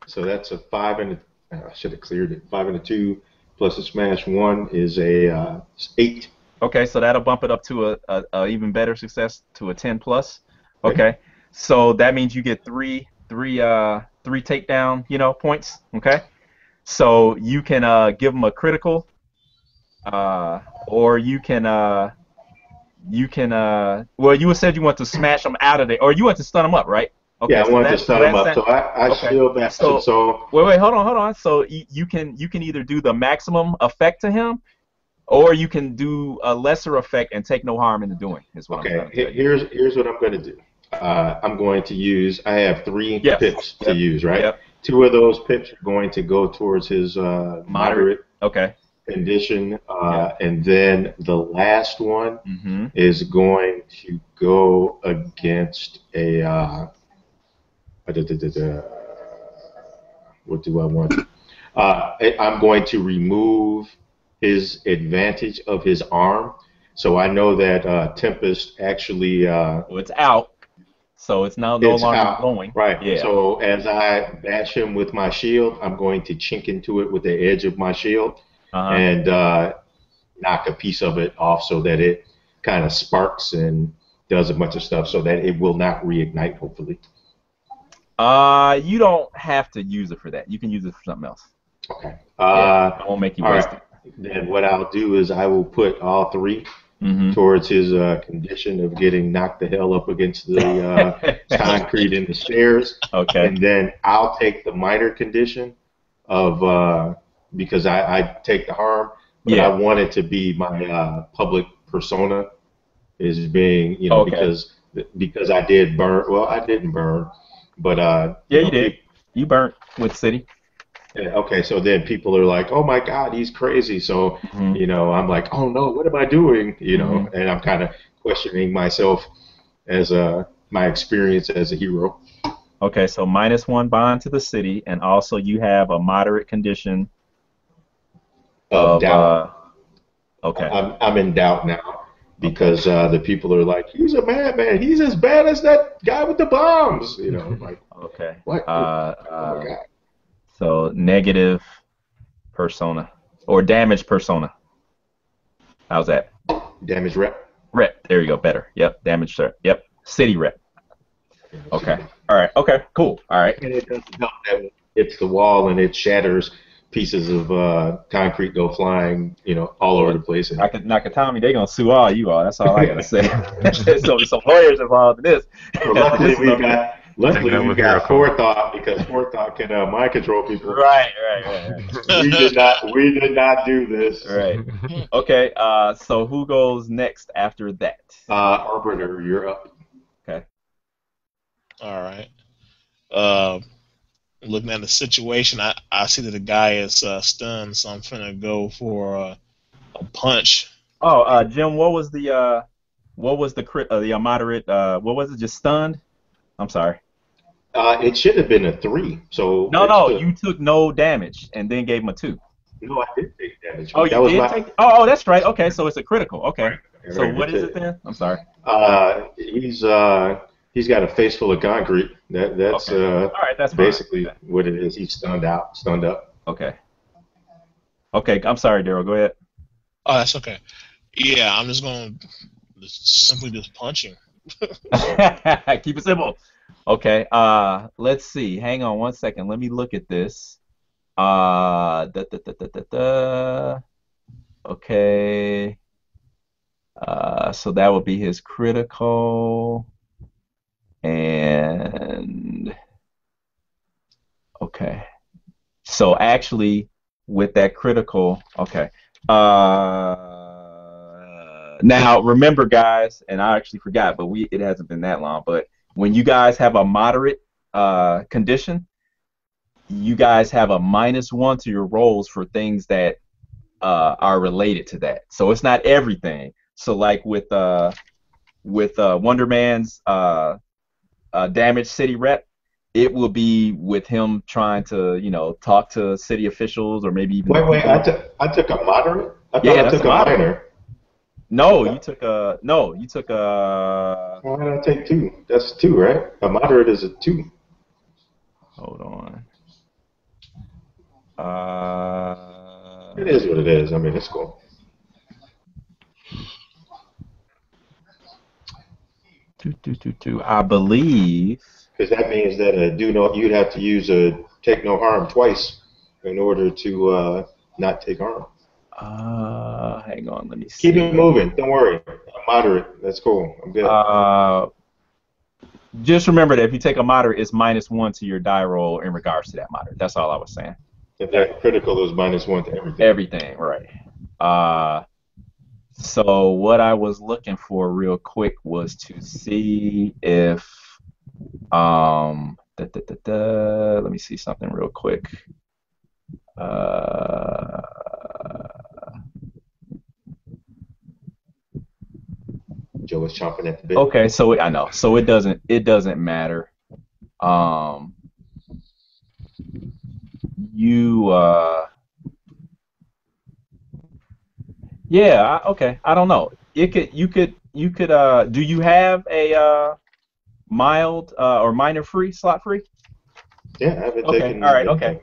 So that's a 5 and I should have cleared it. 5 and a 2 plus a smash 1 is a 8. Okay, so that'll bump it up to a even better success to a 10 plus. Okay, so that means you get three takedown points. Okay, so you can give them a critical, or you can well, you said you want to smash them out of there, or you want to stun them up, right? Okay, yeah, I want to stun them up. So I shield that. So wait, hold on. So you can either do the maximum effect to him, or you can do a lesser effect and take no harm in the doing. Is what I'm trying to tell you. Here's what I'm going to do. I'm going to use. I have 3 pips to use, right? Yep. 2 of those pips are going to go towards his moderate condition, and then the last one is going to go against a. What do I want? I'm going to remove his advantage of his arm. So I know that Tempest actually. Well, it's out. So it's now no longer going. Right. Yeah. So as I bash him with my shield, I'm going to chink into it with the edge of my shield and knock a piece of it off so that it kind of sparks and does a bunch of stuff so that it will not reignite, hopefully. You don't have to use it for that. You can use it for something else. Okay. I won't make you waste it. Then what I'll do is I will put all 3 towards his condition of getting knocked the hell up against the concrete in the stairs. Okay. And then I'll take the minor condition of because I take the harm, but I want it to be my public persona is being, you know, because I did burn. Well, I didn't burn, but you did. You burnt with City. Okay, so then people are like, "Oh my God, he's crazy." So you know, I'm like, "Oh no, what am I doing?" You know, and I'm kind of questioning myself as my experience as a hero. Okay, so -1 bond to the city, and also you have a moderate condition of doubt. Okay, I'm in doubt now because the people are like, "He's a madman. He's as bad as that guy with the bombs." You know, like, okay. What? Oh my God. So negative persona or damaged persona. How's that? Damaged rep. Rep. There you go. Better. Yep. Damaged rep. Yep. City rep. Okay. All right. Okay. Cool. All right. And it doesn't help that it's the wall and it shatters. Pieces of concrete go flying, you know, all over the place. And Nakatomi, they're gonna sue all you all. That's all I gotta say. There's gonna be some lawyers involved in this. Well, luckily we got forethought because forethought can mind control people. Right. We did not do this. Right. Okay. So who goes next after that? Arbiter, you're up. Okay. All right. Looking at the situation, I see that the guy is stunned, so I'm finna go for a punch. Oh, Jim, what was the moderate? What was it? Just stunned? I'm sorry. It should have been a 3. So no, you took no damage and then gave him a 2. No, I did take damage. Oh, you did take. Oh, that's right. Okay, so it's a critical. Okay. Right. So what is it then? I'm sorry. He's got a face full of concrete. That's all right. That's basically fine. what it is. He's stunned up. Okay. Okay. I'm sorry, Daryl. Go ahead. Oh, that's okay. Yeah, I'm just going to simply just punch him. Keep it simple. Okay. Let's see. Hang on one second. Let me look at this. Okay. So that would be his critical. And okay, so actually with that critical, okay. Now remember, guys, and I actually forgot, but it hasn't been that long. But when you guys have a moderate condition, you guys have a -1 to your rolls for things that are related to that. So it's not everything. So like with Wonder Man's damaged city rep, it will be with him trying to, you know, talk to city officials or maybe even. Wait! I took a moderate. I thought I took a minor. No, you took a. No, you took a. Why did I take 2? That's 2, right? A moderate is a 2. Hold on. It is what it is. I mean, it's cool. I believe. Because that means that you'd have to use a take no harm twice in order to not take harm. Hang on, let me see. Keep it moving. Don't worry. I'm moderate. That's cool. I'm good. Just remember that if you take a moderate, it's -1 to your die roll in regards to that moderate. That's all I was saying. If that critical is -1 to everything. Everything, right. So what I was looking for real quick was to see if let me see something real quick. Joe was chomping at the bit. Okay, so I know. So it doesn't matter. Yeah, okay. I don't know. You could do you have a mild or minor slot free? Yeah, I haven't taken. All right. Okay.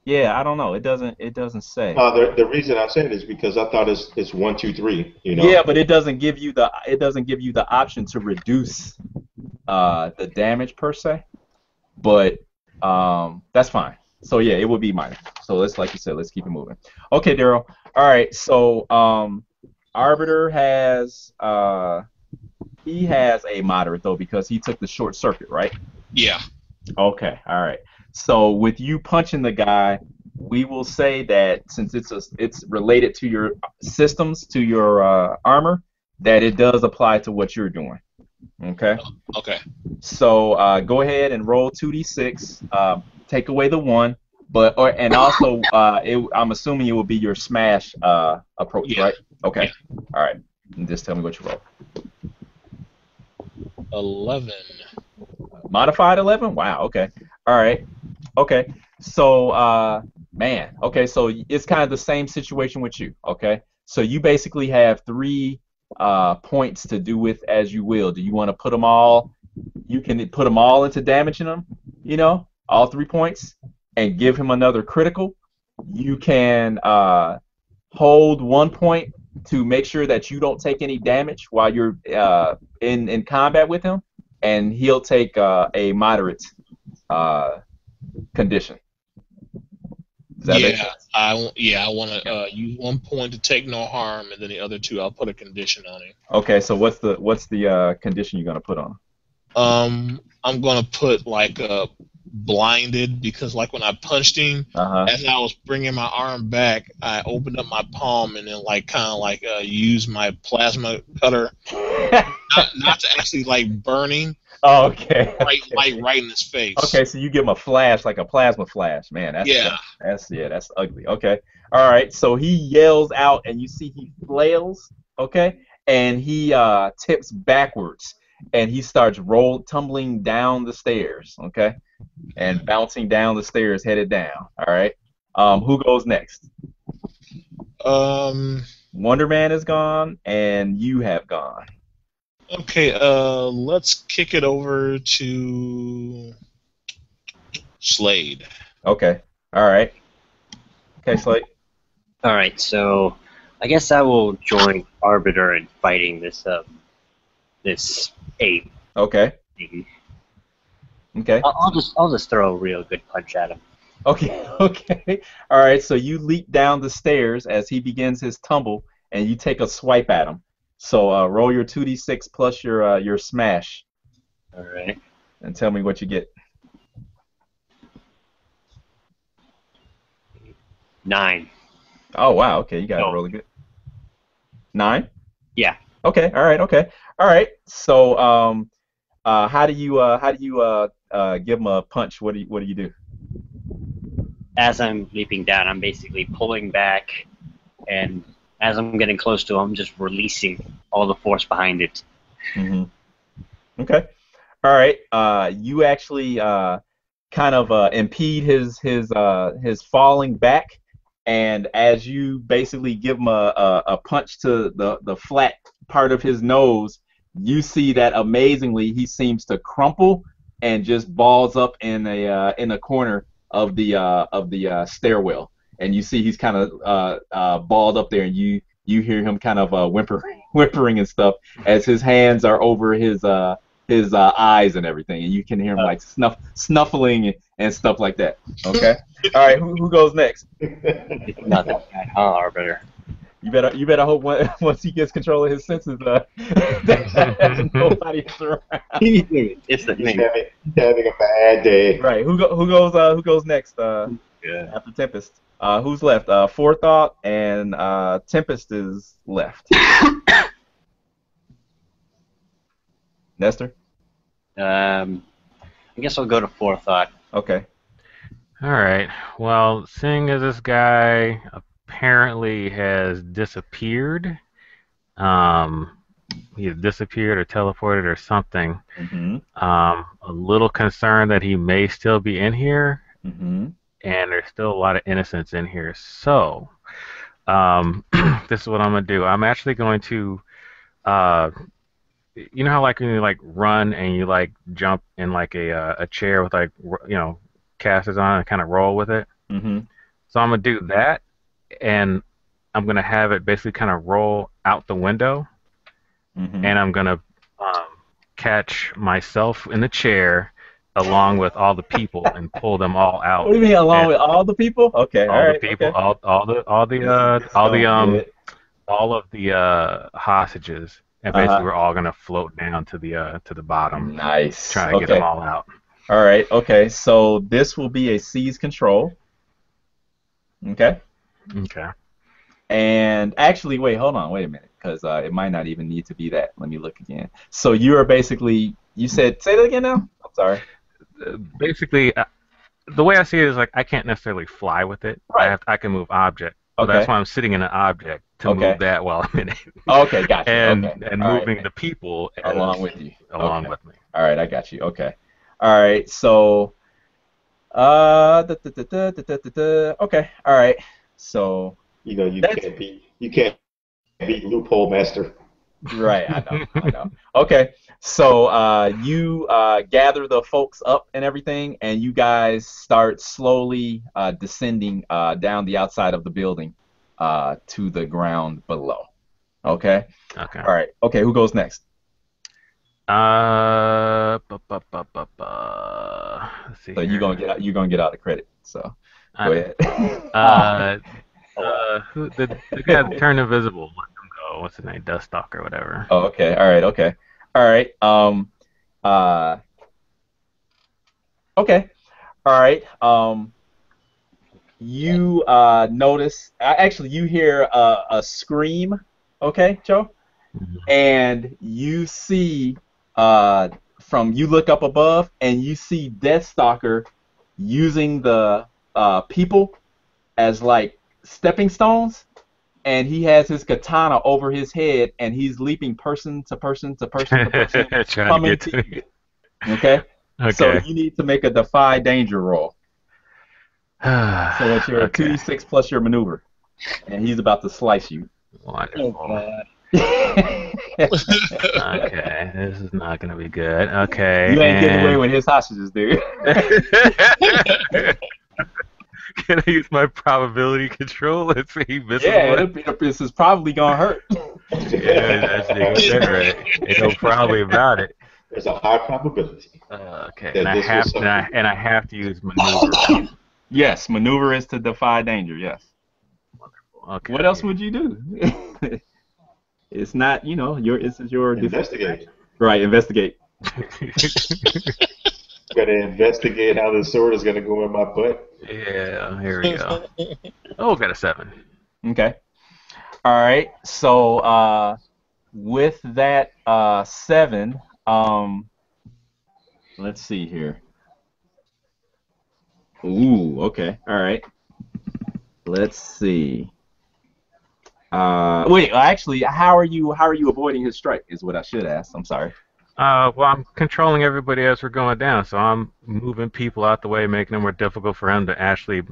Yeah, I don't know. It doesn't say. The reason I'm saying it is because I thought it's 1, 2, 3. You know. Yeah, but it doesn't give you the option to reduce the damage per se. But that's fine. So yeah, it would be minor. So let's, like you said, let's keep it moving. Okay, Daryl. All right. So Arbiter has he has a moderate though because he took the short circuit, right? Yeah. Okay, all right. So with you punching the guy, we will say that since it's related to your systems, to your armor, that it does apply to what you're doing. Okay. Okay. So go ahead and roll 2d6. Take away the 1, and also I'm assuming it will be your smash approach, Yeah. right? Okay. Yeah. All right. And just tell me what you roll. 11. Modified 11? Wow. Okay. All right. Okay. So man. Okay. So it's kind of the same situation with you. Okay. So you basically have 3 points to do with as you will. Do you want to put them all? You can put them all into damaging them, all 3 points, and give him another critical. You can hold 1 point to make sure that you don't take any damage while you're in combat with him, and he'll take a moderate condition. Does that make sense? I want to use 1 point to take no harm, and then the other 2 I'll put a condition on it. Okay, so what's the condition you're gonna put on? I'm gonna put like blinded, because like when I punched him, as I was bringing my arm back, I opened up my palm and then used my plasma cutter, not to actually like burning. Oh, okay. Right in his face. Okay, so you give him a flash, like a plasma flash, man. That's ugly. Okay, all right. So he yells out, and you see he flails. Okay, and he tips backwards, and he starts tumbling down the stairs. Okay, and bouncing down the stairs, headed down. All right. Who goes next? Wonder Man is gone, and you have gone. Okay, let's kick it over to Slade. Okay, all right. Okay, Slade. All right, so I guess I will join Arbiter in fighting this ape. Okay. Okay. I'll just throw a real good punch at him. Okay. Okay. All right. So you leap down the stairs as he begins his tumble, and you take a swipe at him. So roll your 2d6 plus your smash. All right. And tell me what you get. 9. Oh wow. Okay, you got it really good. 9? Yeah. Okay. All right. Okay. All right. So how do you give him a punch? What do you do? As I'm leaping down, I'm basically pulling back, and as I'm getting close to him, I'm just releasing all the force behind it. Mm-hmm. Okay. All right. You actually kind of impede his falling back, and as you basically give him a punch to the flat part of his nose, you see that amazingly he seems to crumple and just balls up in a corner of the stairwell. And you see he's kind of balled up there, and you hear him kind of whimpering and stuff as his hands are over his eyes and everything, and you can hear him like snuffling and stuff like that. Okay. All right. Who goes next? Nothing. Arbiter. You better hope once he gets control of his senses, that nobody's around. It's the thing. He's having a bad day. Right. Who goes next? After Tempest. Who's left? Forethought and Tempest is left. Nestor? I guess I'll go to Forethought. Okay. All right. Well, seeing as this guy apparently has disappeared, he has disappeared or teleported or something. Mm-hmm. A little concerned that he may still be in here. Mm-hmm. And there's still a lot of innocents in here. So, this is what I'm going to do. I'm actually going to, you know how like when you like run and you like jump in like a chair with like, casters on and kind of roll with it? Mm-hmm. So I'm going to do that, and I'm going to have it basically kind of roll out the window, Mm-hmm. and I'm going to catch myself in the chair along with all the people and pull them all out. What do you mean along with all the people? Okay, all the people, okay. all the all of the hostages, and basically we're all gonna float down to the bottom, Nice. try to get them Okay. all out. All right. Okay. So this will be a seize control. Okay. Okay. And actually, wait, hold on, wait a minute, because it might not even need to be that. Let me look again. So you are basically, you said, say that again now? I'm sorry. Basically, the way I see it is like I can't necessarily fly with it. Right. I can move object. So Okay. that's why I'm sitting in an object to Okay. move that while I'm in it. Okay, gotcha. and Okay. and All moving right. the people Along with you. along Okay. with me. All right, I got you. Okay. All right. So, okay. All right. So, You know, that's you can't beat loophole master. right. I know. I know. Okay. So, you gather the folks up and everything, and you guys start slowly descending down the outside of the building to the ground below. Okay. Okay. All right. Okay. Who goes next? Let's see So here. you're gonna get out the credit. So go ahead. The guy that turned invisible? Let him go. What's his name? Death Stalker, whatever. Oh, okay. All right. Okay. All right. Uh. Okay. All right. You notice. Actually, you hear a scream. Okay, Joe. Mhm. And you see you look up above and you see Deathstalker using the people as like stepping stones, and he has his katana over his head and he's leaping person to person to person to person Trying to coming get to to you. Okay? So Okay. you need to make a defy danger roll. So it's your Okay. 2d6 plus your maneuver, and he's about to slice you. Oh Wonderful. God. Okay, this is not gonna be good. Okay, You ain't getting away and with his hostages, dude. can I use my probability control? Let's see, he misses Yeah, one. this is probably gonna hurt. Yeah, that's right. Ain't no probably about it. There's a high probability Okay, that this will suffer. and I have to use maneuver. Yes, maneuver is to defy danger. Yes. Okay. What else would you do? It's not, this is your Investigate. right. Investigate. Got to investigate how the sword is going to go in my butt. Yeah, here we go. Oh, got a 7. Okay. All right. So with that 7, let's see here. Ooh. Okay. All right. Let's see. Wait. Actually, how are you avoiding his strike? Is what I should ask. I'm sorry. Well, I'm controlling everybody as we're going down, so I'm moving people out the way, making it more difficult for him to actually,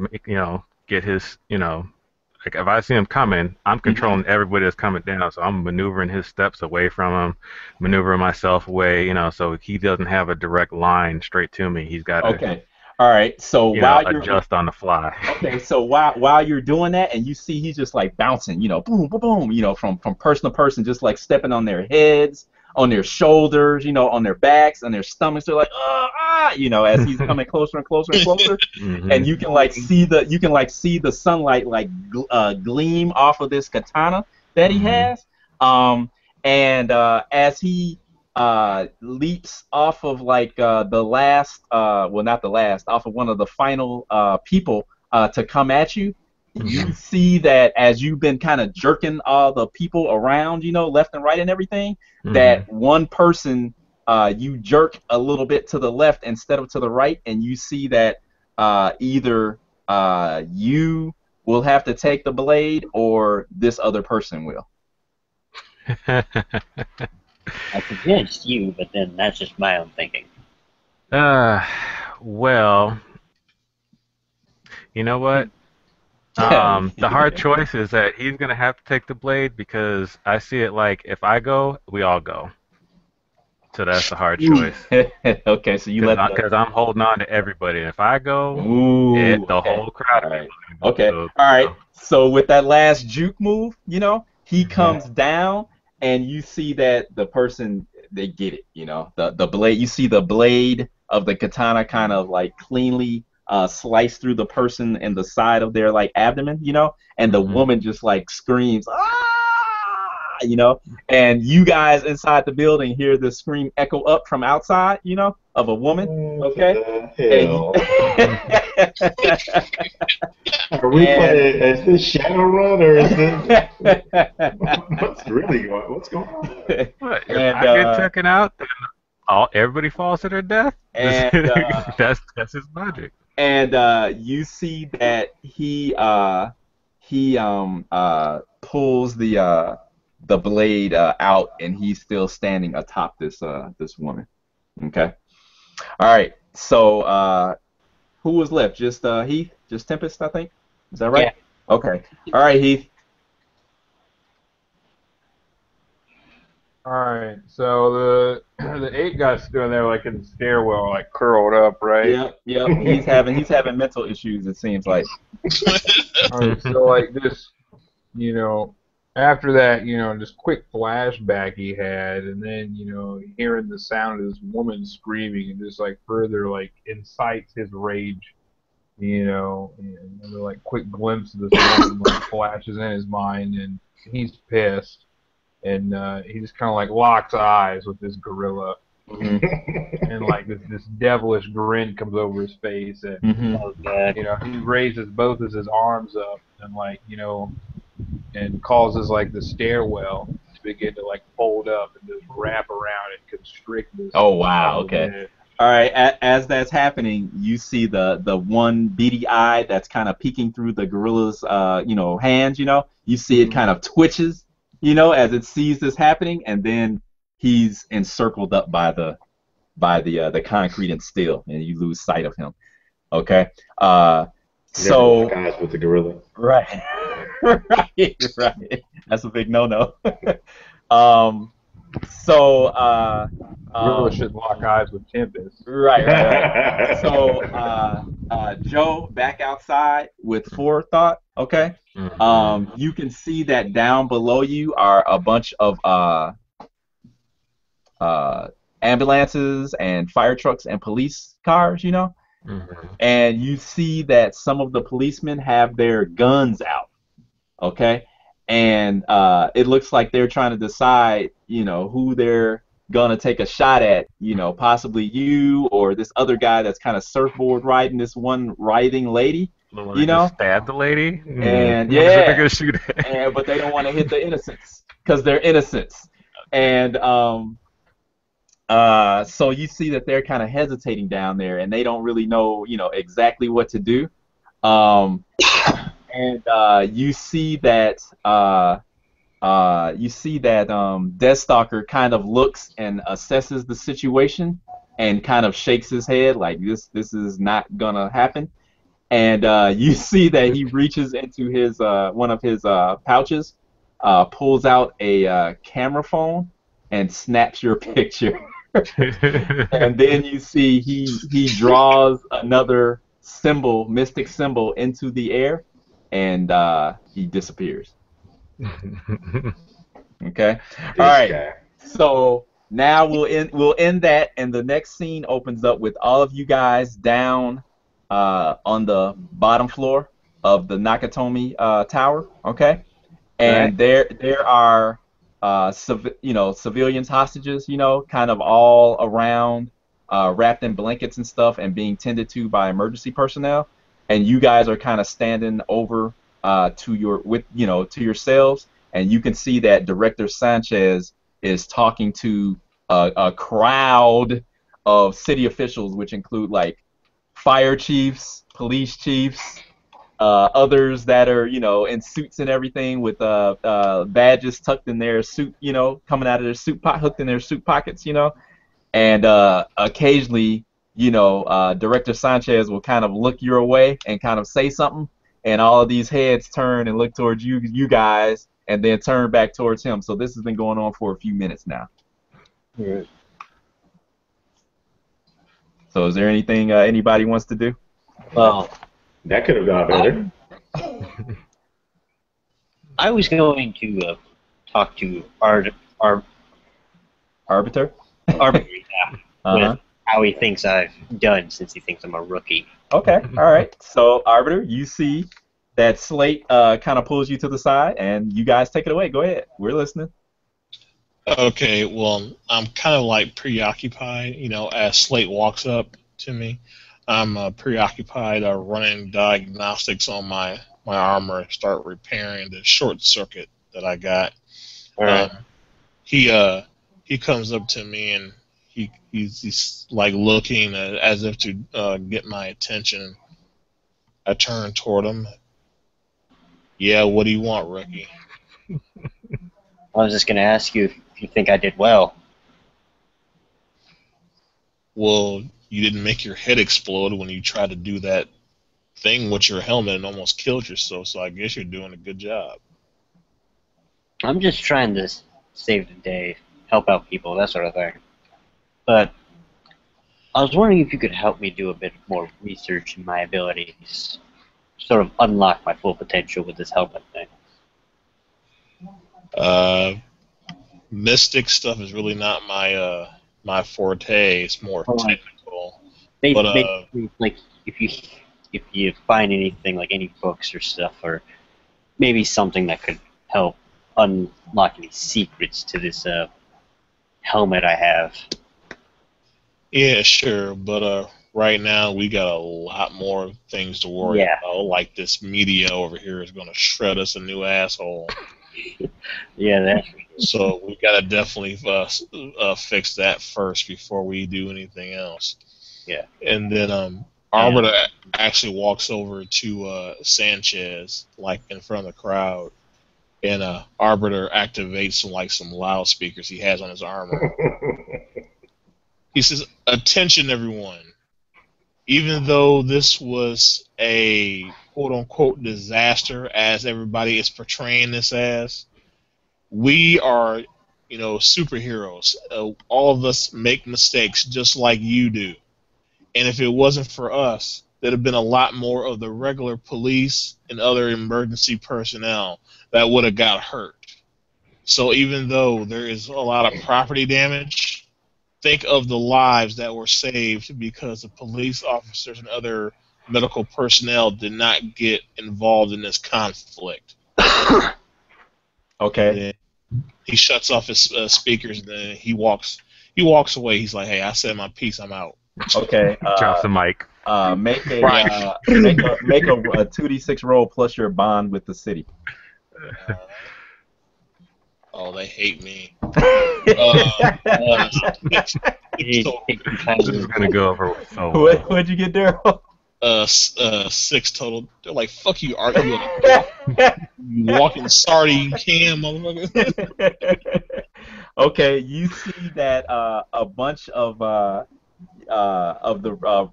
get his, like if I see him coming, I'm controlling everybody that's coming down, so I'm maneuvering his steps away from him, maneuvering myself away, so he doesn't have a direct line straight to me. He's got to, Okay. All right. So while you're adjust on the fly. okay, so while you're doing that, and you see he's just like bouncing, boom, boom, boom, from person to person, just like stepping on their heads, on their shoulders, on their backs, on their stomachs. They're like, as he's coming closer and closer and closer, Mhm. and you can see the sunlight like gleam off of this katana that he has, and as he leaps off of like the last, well, not the last, off of one of the final people to come at you. You see that as you've been kind of jerking all the people around, left and right and everything, that one person you jerk a little bit to the left instead of to the right, and you see that either you will have to take the blade or this other person will. I suggest you, but then that's just my own thinking. Well, you know what? The hard choice is that he's gonna have to take the blade because I see it like if I go, we all go. So that's the hard choice. Okay, so you let because I'm holding on to everybody. And if I go, the okay. whole crowd. All right. Will Okay. so, All right. So with that last juke move, he comes down, and you see that the person, they get it. The blade. You see the blade of the katana kind of like cleanly slice through the person in the side of their like abdomen, and the woman just like screams, ah! you know, and you guys inside the building hear the scream echo up from outside, you know, of a woman. Okay. What the hell? Are we And- playing? Is this Shadowrun or is this? What's going on? What, if And, I get taken out, then everybody falls to their death? And, that's his logic. And you see that he pulls the blade out, and he's still standing atop this woman. Okay. All right. So who was left? Just Heath? Just Tempest, I think. Is that right? Yeah. Okay. All right, Heath. All right, so the ape guy's doing there like in the stairwell, like curled up, right? Yep. He's having mental issues. It seems like. All right, so like this, you know, after that, you know, this quick flashback he had, and then, you know, hearing the sound of this woman screaming, and just like further like incites his rage, you know, and another like quick glimpse of this woman like flashes in his mind, and he's pissed, and he just kind of like locks eyes with this gorilla. And like this devilish grin comes over his face, and you know, he raises both of his arms up, and like, you know, and causes like the stairwell to begin to like fold up and just wrap around and constrict this. Oh wow! Okay. All right. As that's happening, you see the one beady eye that's kind of peeking through the gorilla's you know, hands. You know, you see it kind of twitches, you know, as it sees this happening, and then he's encircled up by the concrete and steel, and you lose sight of him. Okay. So lock eyes with the gorilla. Right. right. That's a big no-no. Gorilla should lock eyes with Tempest. Right. So Joe, back outside with forethought. Okay. You can see that down below you are a bunch of ambulances and fire trucks and police cars, you know. And you see that some of the policemen have their guns out, okay? And it looks like they're trying to decide, you know, who they're gonna take a shot at, you know, possibly you or this other guy that's kind of surfboard riding this one writhing lady, you know? Stab the lady, and they're gonna shoot at. But they don't want to hit the innocents because they're innocents, and so you see that they're kind of hesitating down there, and they don't really know, you know, exactly what to do. And you see that Death Stalker kind of looks and assesses the situation, and kind of shakes his head like this is not gonna happen. And you see that he reaches into his one of his pouches, pulls out a camera phone, and snaps your picture. And then you see he draws another symbol, mystic symbol, into the air, and he disappears. Okay. All right. So now we'll end that, and the next scene opens up with all of you guys down on the bottom floor of the Nakatomi Tower. Okay. And there are civilians, hostages, you know, kind of all around, wrapped in blankets and stuff, and being tended to by emergency personnel. And you guys are kind of standing over to yourselves, and you can see that Director Sanchez is talking to a crowd of city officials, which include like fire chiefs, police chiefs, others that are, you know, in suits and everything with badges tucked in their suit, you know, coming out of their hooked in their suit pockets, you know. And occasionally, you know, Director Sanchez will kind of look your way and kind of say something, and all of these heads turn and look towards you guys, and then turn back towards him. So this has been going on for a few minutes now. Right. So is there anything anybody wants to do? Well, that could have gone better. I was going to talk to Arbiter. Arbiter, Yeah, with how he thinks I've done since he thinks I'm a rookie. Okay, all right. So Arbiter, you see that Slate kind of pulls you to the side, and you guys take it away. Go ahead. We're listening. Okay, well, I'm kind of like preoccupied, you know, as Slate walks up to me. I'm preoccupied running diagnostics on my armor and start repairing the short circuit that I got. All Um, right. he comes up to me and he's like looking as if to get my attention. I turn toward him. Yeah, what do you want, rookie? I was just gonna ask you if you think I did well. Well, you didn't make your head explode when you tried to do that thing with your helmet and almost killed yourself, so I guess you're doing a good job. I'm just trying to save the day, help out people, that sort of thing. But I was wondering if you could help me do a bit more research in my abilities, sort of unlock my full potential with this helmet thing. Uh, Mystic stuff is really not my forte. It's more Oh, technical. Maybe, But maybe like if you find anything like any books or stuff, or maybe something that could help unlock any secrets to this helmet I have. yeah, sure. But right now we got a lot more things to worry Yeah. about. Like this media over here is going to shred us a new asshole. Yeah, that. So we got to definitely fix that first before we do anything else. Yeah. And then Arbiter actually walks over to Sanchez, like in front of the crowd, and Arbiter activates some loudspeakers he has on his armor. He says, "Attention, everyone! Even though this was a quote-unquote disaster, as everybody is portraying this as, we are, you know, superheroes. All of us make mistakes just like you do. And if it wasn't for us, there'd have been a lot more of the regular police and other emergency personnel that would have got hurt. So even though there is a lot of property damage, think of the lives that were saved because the police officers and other medical personnel did not get involved in this conflict." Okay. And then he shuts off his speakers, and then he walks away. He's like, "Hey, I said my piece. I'm out." Okay. Drops the mic. Make a Right. make a 2d6 roll plus your bond with the city. Oh, they hate me. Six total. This is gonna go over so well. What'd you get, Daryl? Six total. They're like, "Fuck you, Art. You walking sardine can, motherfucker." Okay, you see that a bunch of the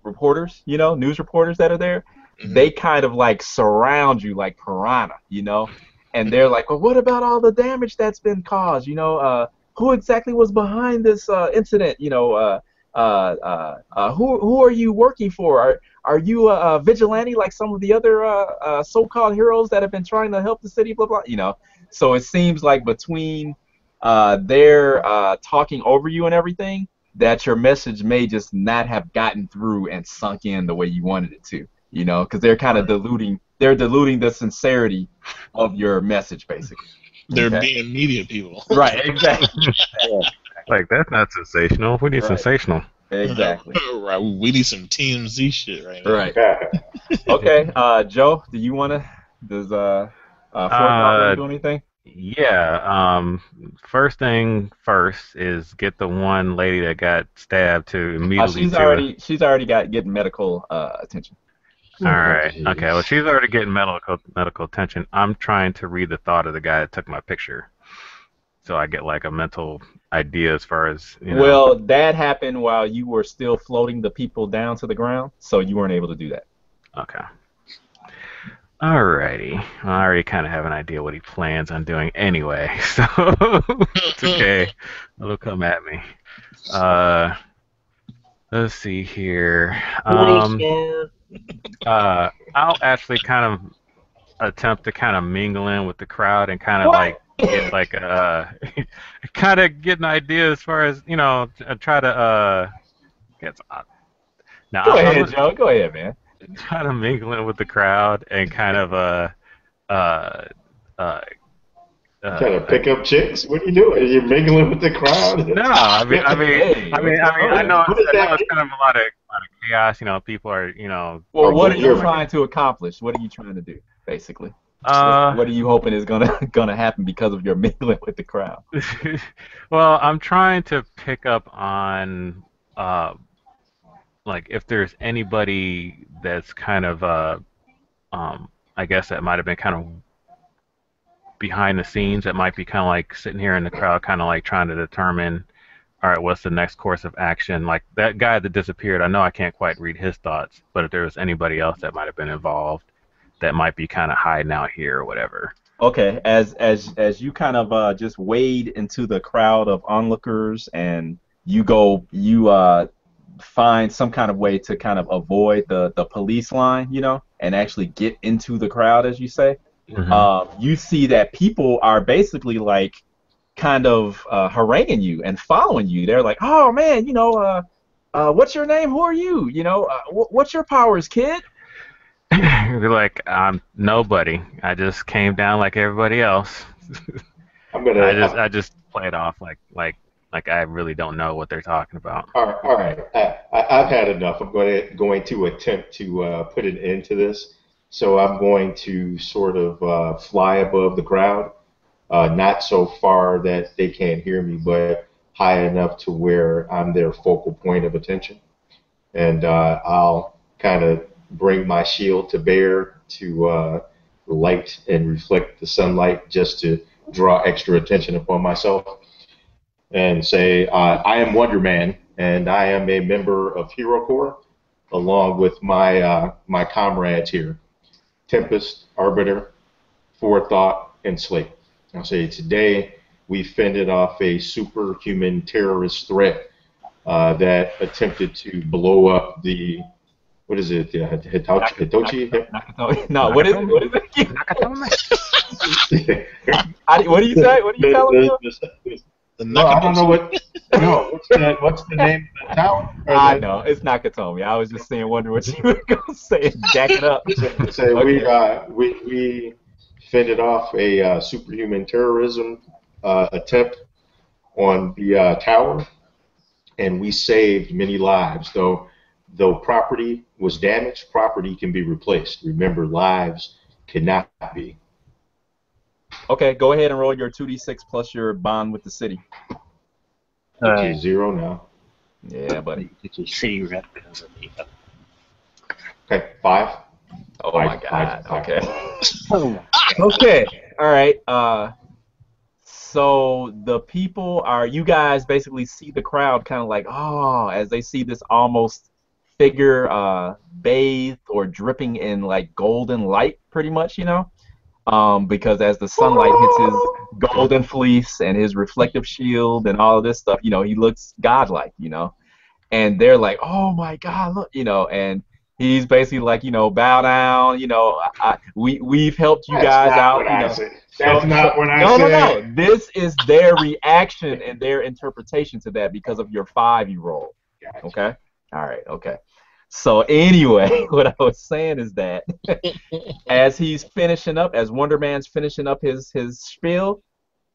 reporters, you know, news reporters that are there, they kind of like surround you like piranha, you know, and they're like, "Well, what about all the damage that's been caused? You know, who exactly was behind this incident? You know, who are you working for? Are you a vigilante like some of the other so-called heroes that have been trying to help the city? Blah blah. You know, so it seems like between their talking over you and everything, that your message may just not have gotten through and sunk in the way you wanted it to. You know, because they're kind of diluting. They're diluting the sincerity of your message, basically. They're Okay. being media people. Right. Exactly. Like, that's not sensational. We need Right. sensational. Exactly. Right. We need some TMZ shit right now. Right. Okay. Joe, do you want to? Does Fort want to do anything? Yeah. First thing first is get the one lady that got stabbed to immediately. She's already getting medical attention. All right. Okay. Well, she's already getting medical attention. I'm trying to read the thought of the guy that took my picture, so I get like a mental idea as far as, you know. Well, that happened while you were still floating the people down to the ground, so you weren't able to do that. Okay. Alrighty. Well, I already kind of have an idea what he plans on doing anyway, so it's okay. It'll come at me. Let's see here. I'll actually kind of attempt to kind of mingle in with the crowd and kind of like get like kind of get an idea as far as, you know, try to get. Now, Go ahead, Joe. Go ahead, man. Try to mingle in with the crowd and kind of Trying to pick up chicks? What are you doing? Are you mingling with the crowd? No, I mean, Hey, what's going I on? know What does I know that it's mean? kind of a lot of chaos. You know, people are, Well, Or what are you you're trying to accomplish? What are you trying to do, basically? uh, What are you hoping is gonna happen because of your mingling with the crowd? well, I'm trying to pick up on uh, like if there's anybody that's kind of I guess that might have been kind of behind the scenes that might be kind of like sitting here in the crowd, kind of like trying to determine, all right, what's the next course of action? Like that guy that disappeared, I know I can't quite read his thoughts, but if there was anybody else that might have been involved that might be kind of hiding out here or whatever. Okay, as you kind of just wade into the crowd of onlookers and you find some kind of way to kind of avoid the police line, and actually get into the crowd, as you say. You see that people are basically like kind of haranguing you and following you. They're like, "Oh man, what's your name? Who are you? What's your powers, kid?" They're like, I'm nobody. I just came down like everybody else. I'm gonna. I just play it off like I really don't know what they're talking about. All right. I've had enough. I'm going to attempt to put an end to this. So I'm going to sort of fly above the crowd, not so far that they can't hear me, but high enough to where I'm their focal point of attention. And I'll kind of bring my shield to bear to light and reflect the sunlight just to draw extra attention upon myself and say, I am Wonder Man, and I am a member of Hero Corps, along with my comrades here, Tempest, Arbiter, Forethought, and Slate. I'll say today we fended off a superhuman terrorist threat that attempted to blow up the, what is it, Hitachi? Nakatomi. No, what is it? What is it? Nakatomi. What do you say? What are you telling me? The No, I don't know Nakatomi. what. No, what's the name of the tower? I know it's Nakatomi. I was just saying, wondering what you were gonna say. Jack it up. So Okay. we fended off a superhuman terrorism attempt on the tower, and we saved many lives. Though property was damaged, property can be replaced. Remember, lives cannot be. Okay, go ahead and roll your 2d6 plus your bond with the city. Which is 0 now. Yeah, buddy. It's a city rep because of the. Okay, 5. Oh Five, my God. five. Okay. Oh, Okay. All right. So the people are. You guys basically see the crowd kind of like, oh, as they see this almost figure bathed or dripping in like golden light, pretty much, because as the sunlight hits his golden fleece and his reflective shield and all of this stuff, he looks godlike, and they're like, oh my God, look, and he's basically like, bow down, we've helped you That's guys not out, what I said. So, That's not what I no, said. no. This is their reaction and their interpretation to that because of your 5 you rolled. Gotcha. Okay? All right, okay. So anyway, what I was saying is that as he's finishing up, as Wonder Man's finishing up his spiel,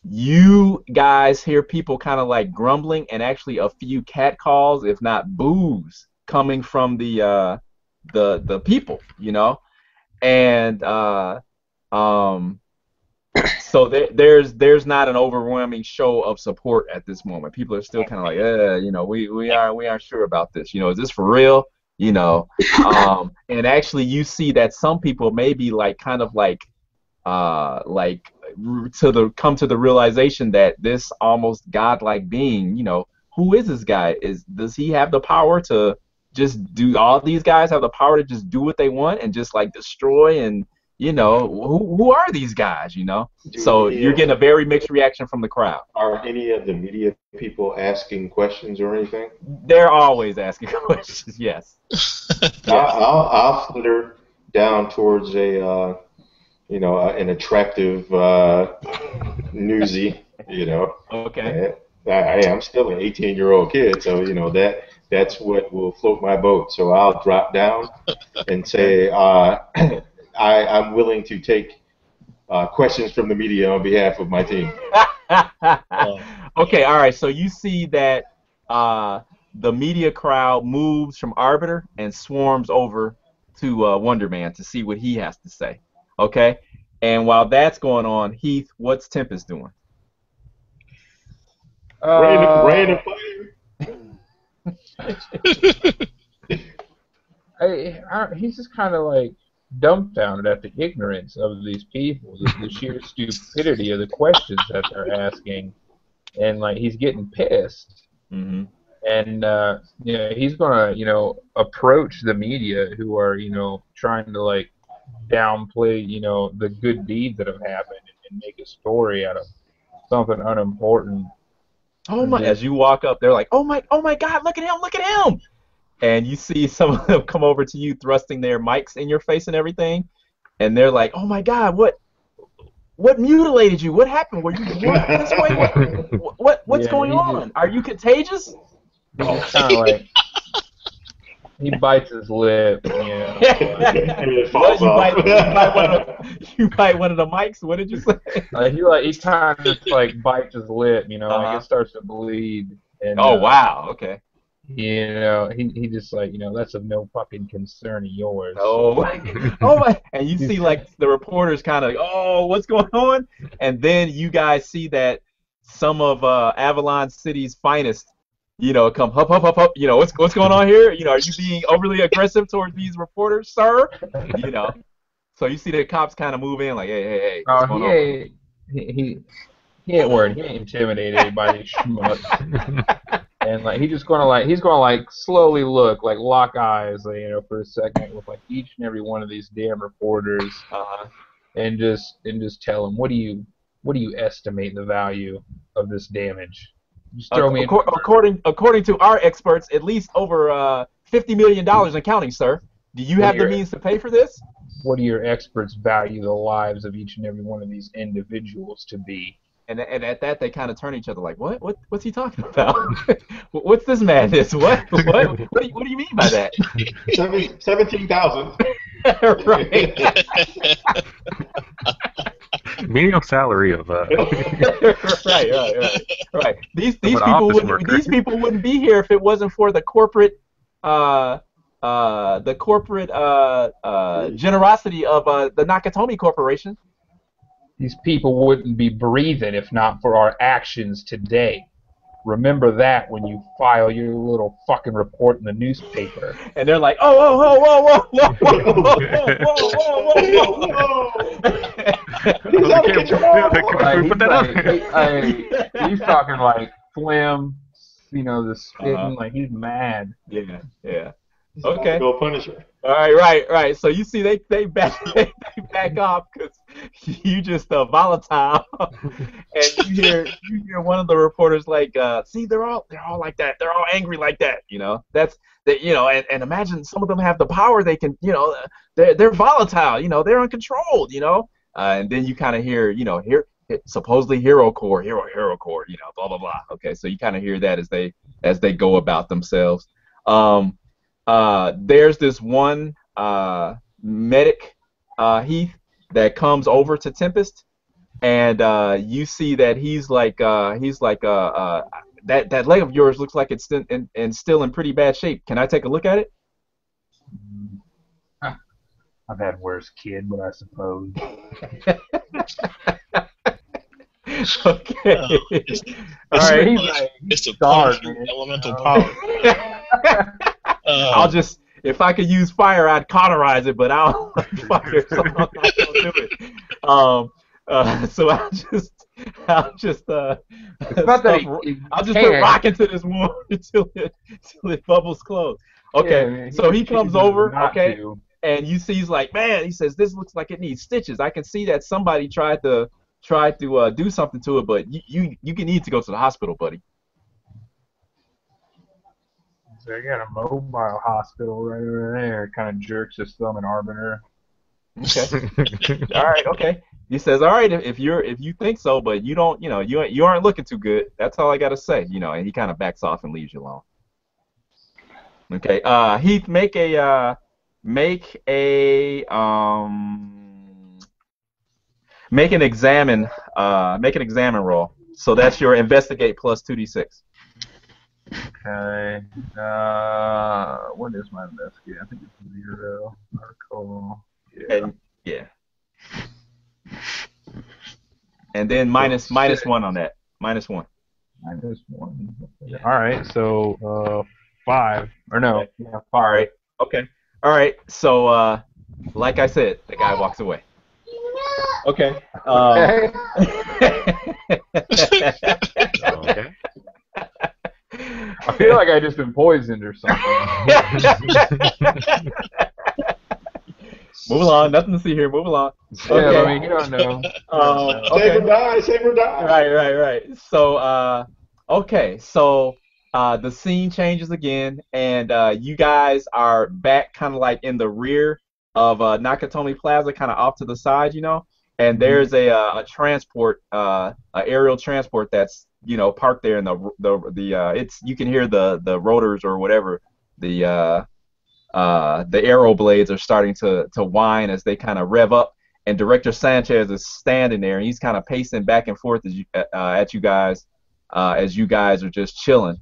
you guys hear people kind of like grumbling and actually a few cat calls, if not boos, coming from the people, and so there's not an overwhelming show of support at this moment. People are still kind of like, we aren't sure about this. Is this for real? And actually you see that some people may be like kind of like come to the realization that this almost godlike being, who is this guy? Does he have the power to just do? All these guys have the power to just do what they want and just like destroy and who are these guys? So you're getting a very mixed reaction from the crowd. Are any of the media people asking questions or anything? They're always asking questions. Yes. I'll flitter down towards an attractive newsie. Okay. And I'm still an 18-year-old kid, so that's what will float my boat. So I'll drop down and say, I'm willing to take questions from the media on behalf of my team. Okay, all right. So you see that the media crowd moves from Arbiter and swarms over to Wonder Man to see what he has to say. Okay, and while that's going on, Heath, what's Tempest doing? Rain and fire. He's just kind of like dumbfounded at the ignorance of these people, the sheer stupidity of the questions that they're asking, and like he's getting pissed. Mm-hmm. And he's gonna approach the media who are trying to like downplay the good deeds that have happened and make a story out of something unimportant. Oh my! As you walk up, they're like, oh my God, look at him! And you see some of them come over to you, thrusting their mics in your face and everything, and they're like, oh my God, what mutilated you? What happened? Were you born this way? What's going on? Are you contagious? He's just kind of like, he bites his lip, And it falls off. You bite one of the mics. What did you say? He kind of like bites his lip, like it starts to bleed. And, oh wow, okay. He just like that's of no fucking concern of yours. Oh my! And you see like the reporters kind of what's going on? And then you guys see that some of Avalon City's finest come hup. What's going on here? Are you being overly aggressive towards these reporters, sir? So you see the cops kind of move in like, hey. What's going on? He ain't worried. He ain't intimidated by these schmucks. And like he's gonna slowly lock eyes, for a second with like each and every one of these damn reporters, and just tell them what do you estimate the value of this damage? Just throw me according to our experts, at least over $50 million and counting, sir. Do you have the means to pay for this? What do your experts value the lives of each and every one of these individuals to be? And at that, they kind of turn to each other like, what's he talking about? What's this madness? What do you mean by that? 17,000. Right. Minimum salary of right. These people wouldn't be here if it wasn't for the corporate generosity of the Nakatomi Corporation. These people wouldn't be breathing if not for our actions today. Remember that when you file your little fucking report in the newspaper. And they're like, whoa. He's talking like phlegm, the spitting, like he's mad. Yeah. Okay. Go Punisher. All right. So you see, they back off because you just volatile, and you hear one of the reporters like, see, they're all like that. They're all angry like that. That's that. And imagine some of them have the power. They can, they're volatile. They're uncontrolled. And then you kind of hear, supposedly Hero Core, blah blah blah. Okay, so you kind of hear that as they go about themselves. There's this one medic, Heath, that comes over to Tempest, and you see that he's like that leg of yours looks like it's still in pretty bad shape. Can I take a look at it? I've had worse, kid, but I suppose. Okay. All right. It's a powerful elemental power. I'll just, if I could use fire, I'd cauterize it, but I don't like fire, so I'm not gonna do it. So I'll just put rock into this wound until it bubbles close. Okay, yeah, so he comes over, okay, to. And you see he's like, man, he says this looks like it needs stitches. I can see that somebody tried to do something to it, but you need to go to the hospital, buddy. So I got a mobile hospital right over there. Kind of jerks his thumb at Arbiter. Okay. All right. Okay. He says, all right, if you think so, but you don't, you aren't looking too good. That's all I gotta say, And he kind of backs off and leaves you alone. Okay. Heath, make a Make an examine roll. So that's your investigate plus 2d6. Okay. What is my investigate? I think it's 0. Article. Yeah. And yeah. And then minus 1 on that. -1. -1. Yeah. All right. So 5 or no? Okay. Yeah, 5. All right. Okay. All right. So like I said, the guy walks away. Okay. Okay. Okay. I feel like I just been poisoned or something. Move along. Nothing to see here. Move along. Yeah, Okay. I mean, you don't know. Save or die, save or die. Right. So, okay. So, the scene changes again, and you guys are back kind of like in the rear of Nakatomi Plaza, kind of off to the side, you know. And there's a transport, a aerial transport that's, you know, parked there, and it's you can hear the rotors or whatever, the arrow blades are starting to whine as they kind of rev up, and Director Sanchez is standing there, and he's kind of pacing back and forth at you guys as you guys are just chilling.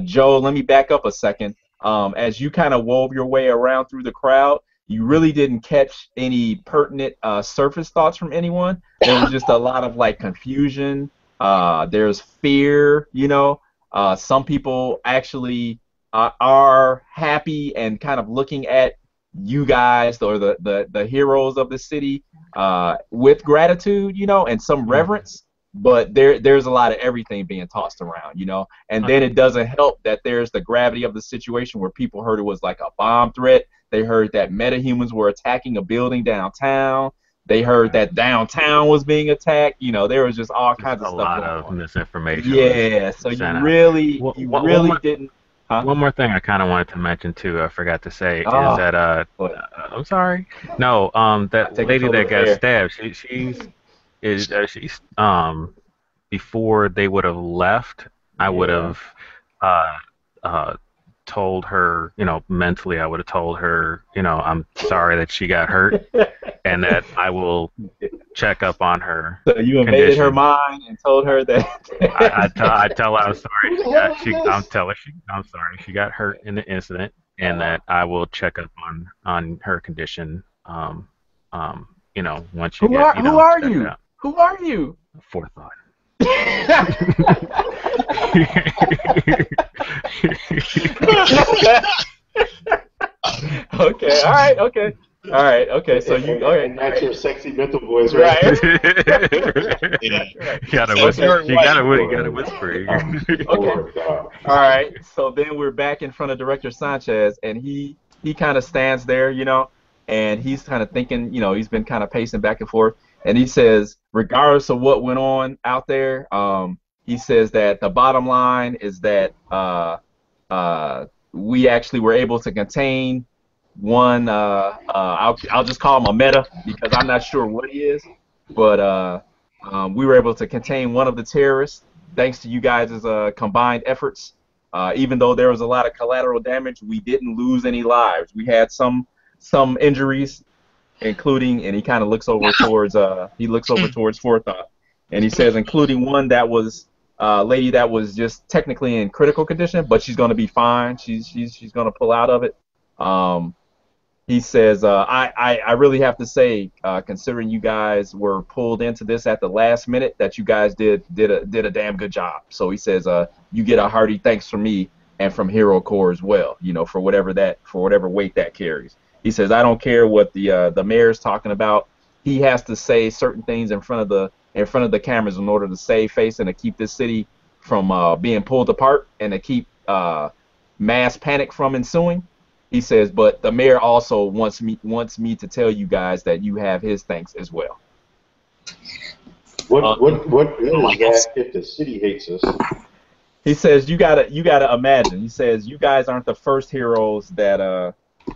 Joe, let me back up a second. As you kind of wove your way around through the crowd, you really didn't catch any pertinent surface thoughts from anyone. There was just a lot of like confusion. There's fear, you know. Some people actually are happy and kind of looking at you guys or the heroes of the city with gratitude, you know, and some reverence. But there's a lot of everything being tossed around, you know. And then it doesn't help that there's the gravity of the situation where people heard it was like a bomb threat. They heard that metahumans were attacking a building downtown. They heard that downtown was being attacked. You know, there was just all kinds of stuff A lot going of on. misinformation. Yeah, so you really didn't. Huh? One more thing I kind of wanted to mention too, I forgot to say, Oh, is that I'm sorry. No, that Take lady control that of the got air. stabbed, she's before they would have left, I would have told her, you know, mentally, I would have told her, you know, I'm sorry that she got hurt, and that I will check up on her. So you invaded her condition. mind and told her that. I tell her I'm sorry. I'm sorry she got hurt in the incident, and that I will check up on her condition. You know, once you Who get are checked you? out. Who are you? Forethought. Okay. All right. Okay. So you. Okay. And that's your sexy mental voice, right? Right. Yeah. You gotta So whisper. very You white. gotta whisper. Okay. All right. So then we're back in front of Director Sanchez, and he kind of stands there, you know, and he's kind of thinking, you know, he's been kind of pacing back and forth, and he says, regardless of what went on out there, he says that the bottom line is that we actually were able to contain one. I'll just call him a meta because I'm not sure what he is, but we were able to contain one of the terrorists thanks to you guys' combined efforts. Even though there was a lot of collateral damage, we didn't lose any lives. We had some injuries, including, and he kind of looks over towards Forethought, and he says, including one that was lady that was just technically in critical condition, but she's going to be fine. She's going to pull out of it. He says, I really have to say, considering you guys were pulled into this at the last minute, that you guys did a damn good job. So he says, you get a hearty thanks from me and from Hero Corps as well, you know, for whatever weight that carries. He says, I don't care what the mayor's talking about. He has to say certain things in front of the cameras in order to save face and to keep this city from being pulled apart and to keep mass panic from ensuing. He says, but the mayor also wants me to tell you guys that you have his thanks as well. What good is that if the city hates us? He says, you gotta imagine. He says, you guys aren't the first heroes that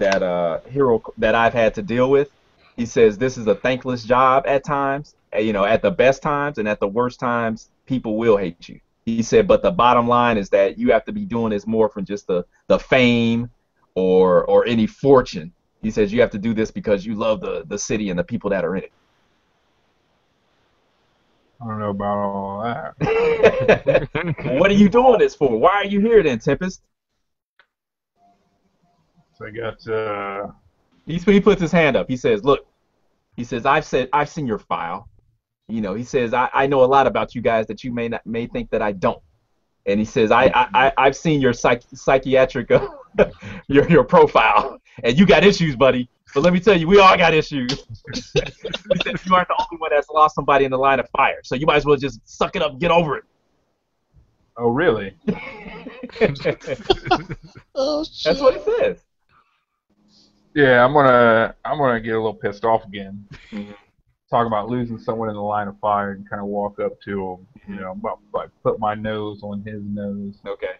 I've had to deal with. He says, this is a thankless job at times. You know, at the best times and at the worst times, people will hate you. He said, but the bottom line is that you have to be doing this more from just the fame or any fortune. He says you have to do this because you love the city and the people that are in it. I don't know about all that. What are you doing this for? Why are you here then, Tempest? So I got, He puts his hand up. He says, "Look," he says, I've seen your file. He says, I know a lot about you guys that you may think that I don't." And he says, I've seen your psychiatric your profile, and you got issues, buddy. But let me tell you, we all got issues. He says you aren't the only one that's lost somebody in the line of fire, so you might as well just suck it up and get over it. oh, really? Oh, shit. That's what he says. Yeah, I'm gonna get a little pissed off again. Mhm. Talk about losing someone in the line of fire and kind of walk up to him, like put my nose on his nose Okay.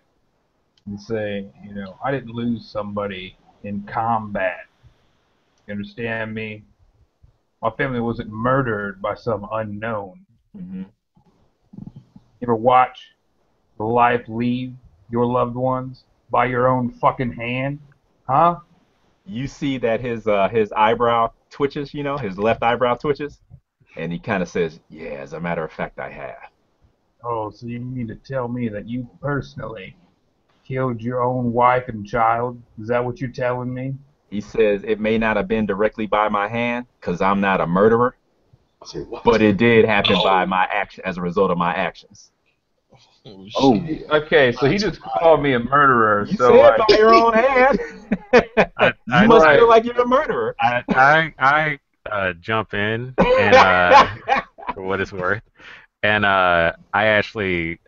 and say, I didn't lose somebody in combat. You understand me? My family wasn't murdered by some unknown. Mm-hmm. You ever watch the life leave your loved ones by your own fucking hand? Huh? You see that his eyebrow twitches, his left eyebrow twitches, and he kind of says, "Yeah, as a matter of fact, I have." Oh, so you mean to tell me that you personally killed your own wife and child? Is that what you're telling me? He says, "It may not have been directly by my hand, because I'm not a murderer, I say, what? but it did happen by my action as a result of my actions." Oh, Oh. shit. Okay, so he just called me a murderer. You So said by your own hand. You must right. feel like you're a murderer. I jump in and for what it's worth, and I actually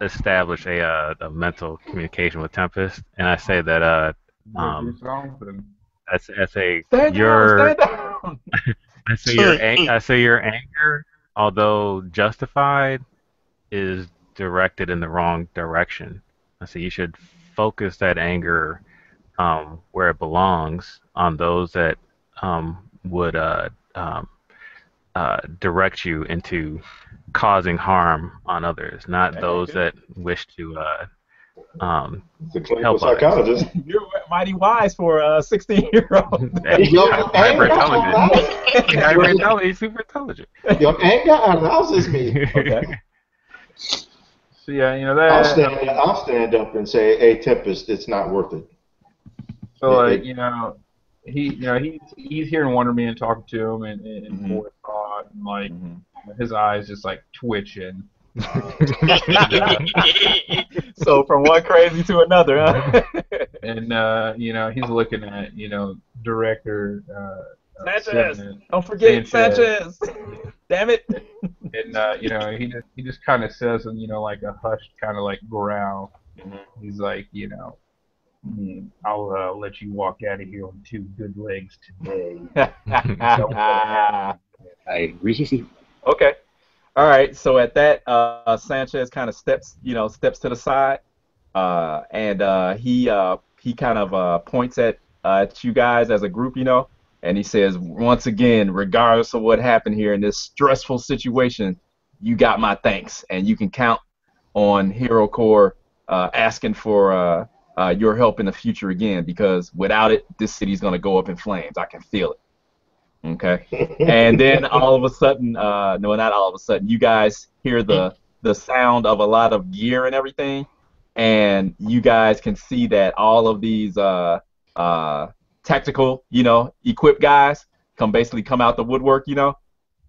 establish a mental communication with Tempest, and I say that I say Stand your down. I say your anger, although justified, is directed in the wrong direction. I say you should focus that anger where it belongs, on those that would direct you into causing harm on others, not those that wish to It's a clinical help others. psychologist. You're mighty wise for a 16-year-old. Your Hyper anger, intelligent. He's super intelligent. your anger arouses me. Okay. So yeah, that. I'll stand up and say, "Hey, Tempest, it's not worth it." So like he's hearing Wonder Man talking to him and forethought, and like his eyes just like twitching. So from one crazy to another, huh? And he's looking at director Sanchez. Simmons. Don't forget Sanchez. Damn it. And he just kind of says in like a hushed kind of like growl. Mhm. He's like, I'll let you walk out of here on 2 good legs today. I really. Okay. All right. So at that, Sanchez kind of steps to the side, and he kind of points at you guys as a group, and he says, "Once again, regardless of what happened here in this stressful situation, you got my thanks, and you can count on Hero Corps asking for your help in the future again, because without it, this city's gonna go up in flames. I can feel it." Okay. And then all of a sudden, no, not all of a sudden, you guys hear the sound of a lot of gear and everything, and you guys can see that all of these tactical, equipped guys basically come out the woodwork,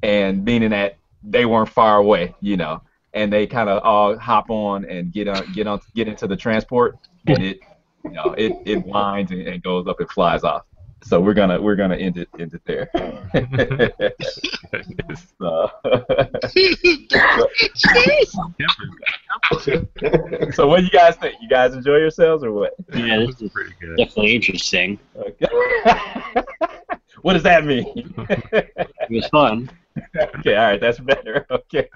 and meaning that they weren't far away, and they kind of all hop on and get into the transport, and it winds and goes up and flies off. So we're gonna end it there. So what do you guys think? You guys enjoy yourselves or what? Yeah, this is Pretty good. definitely interesting. Okay. What does that mean? It was fun. Okay, all right, that's better. Okay.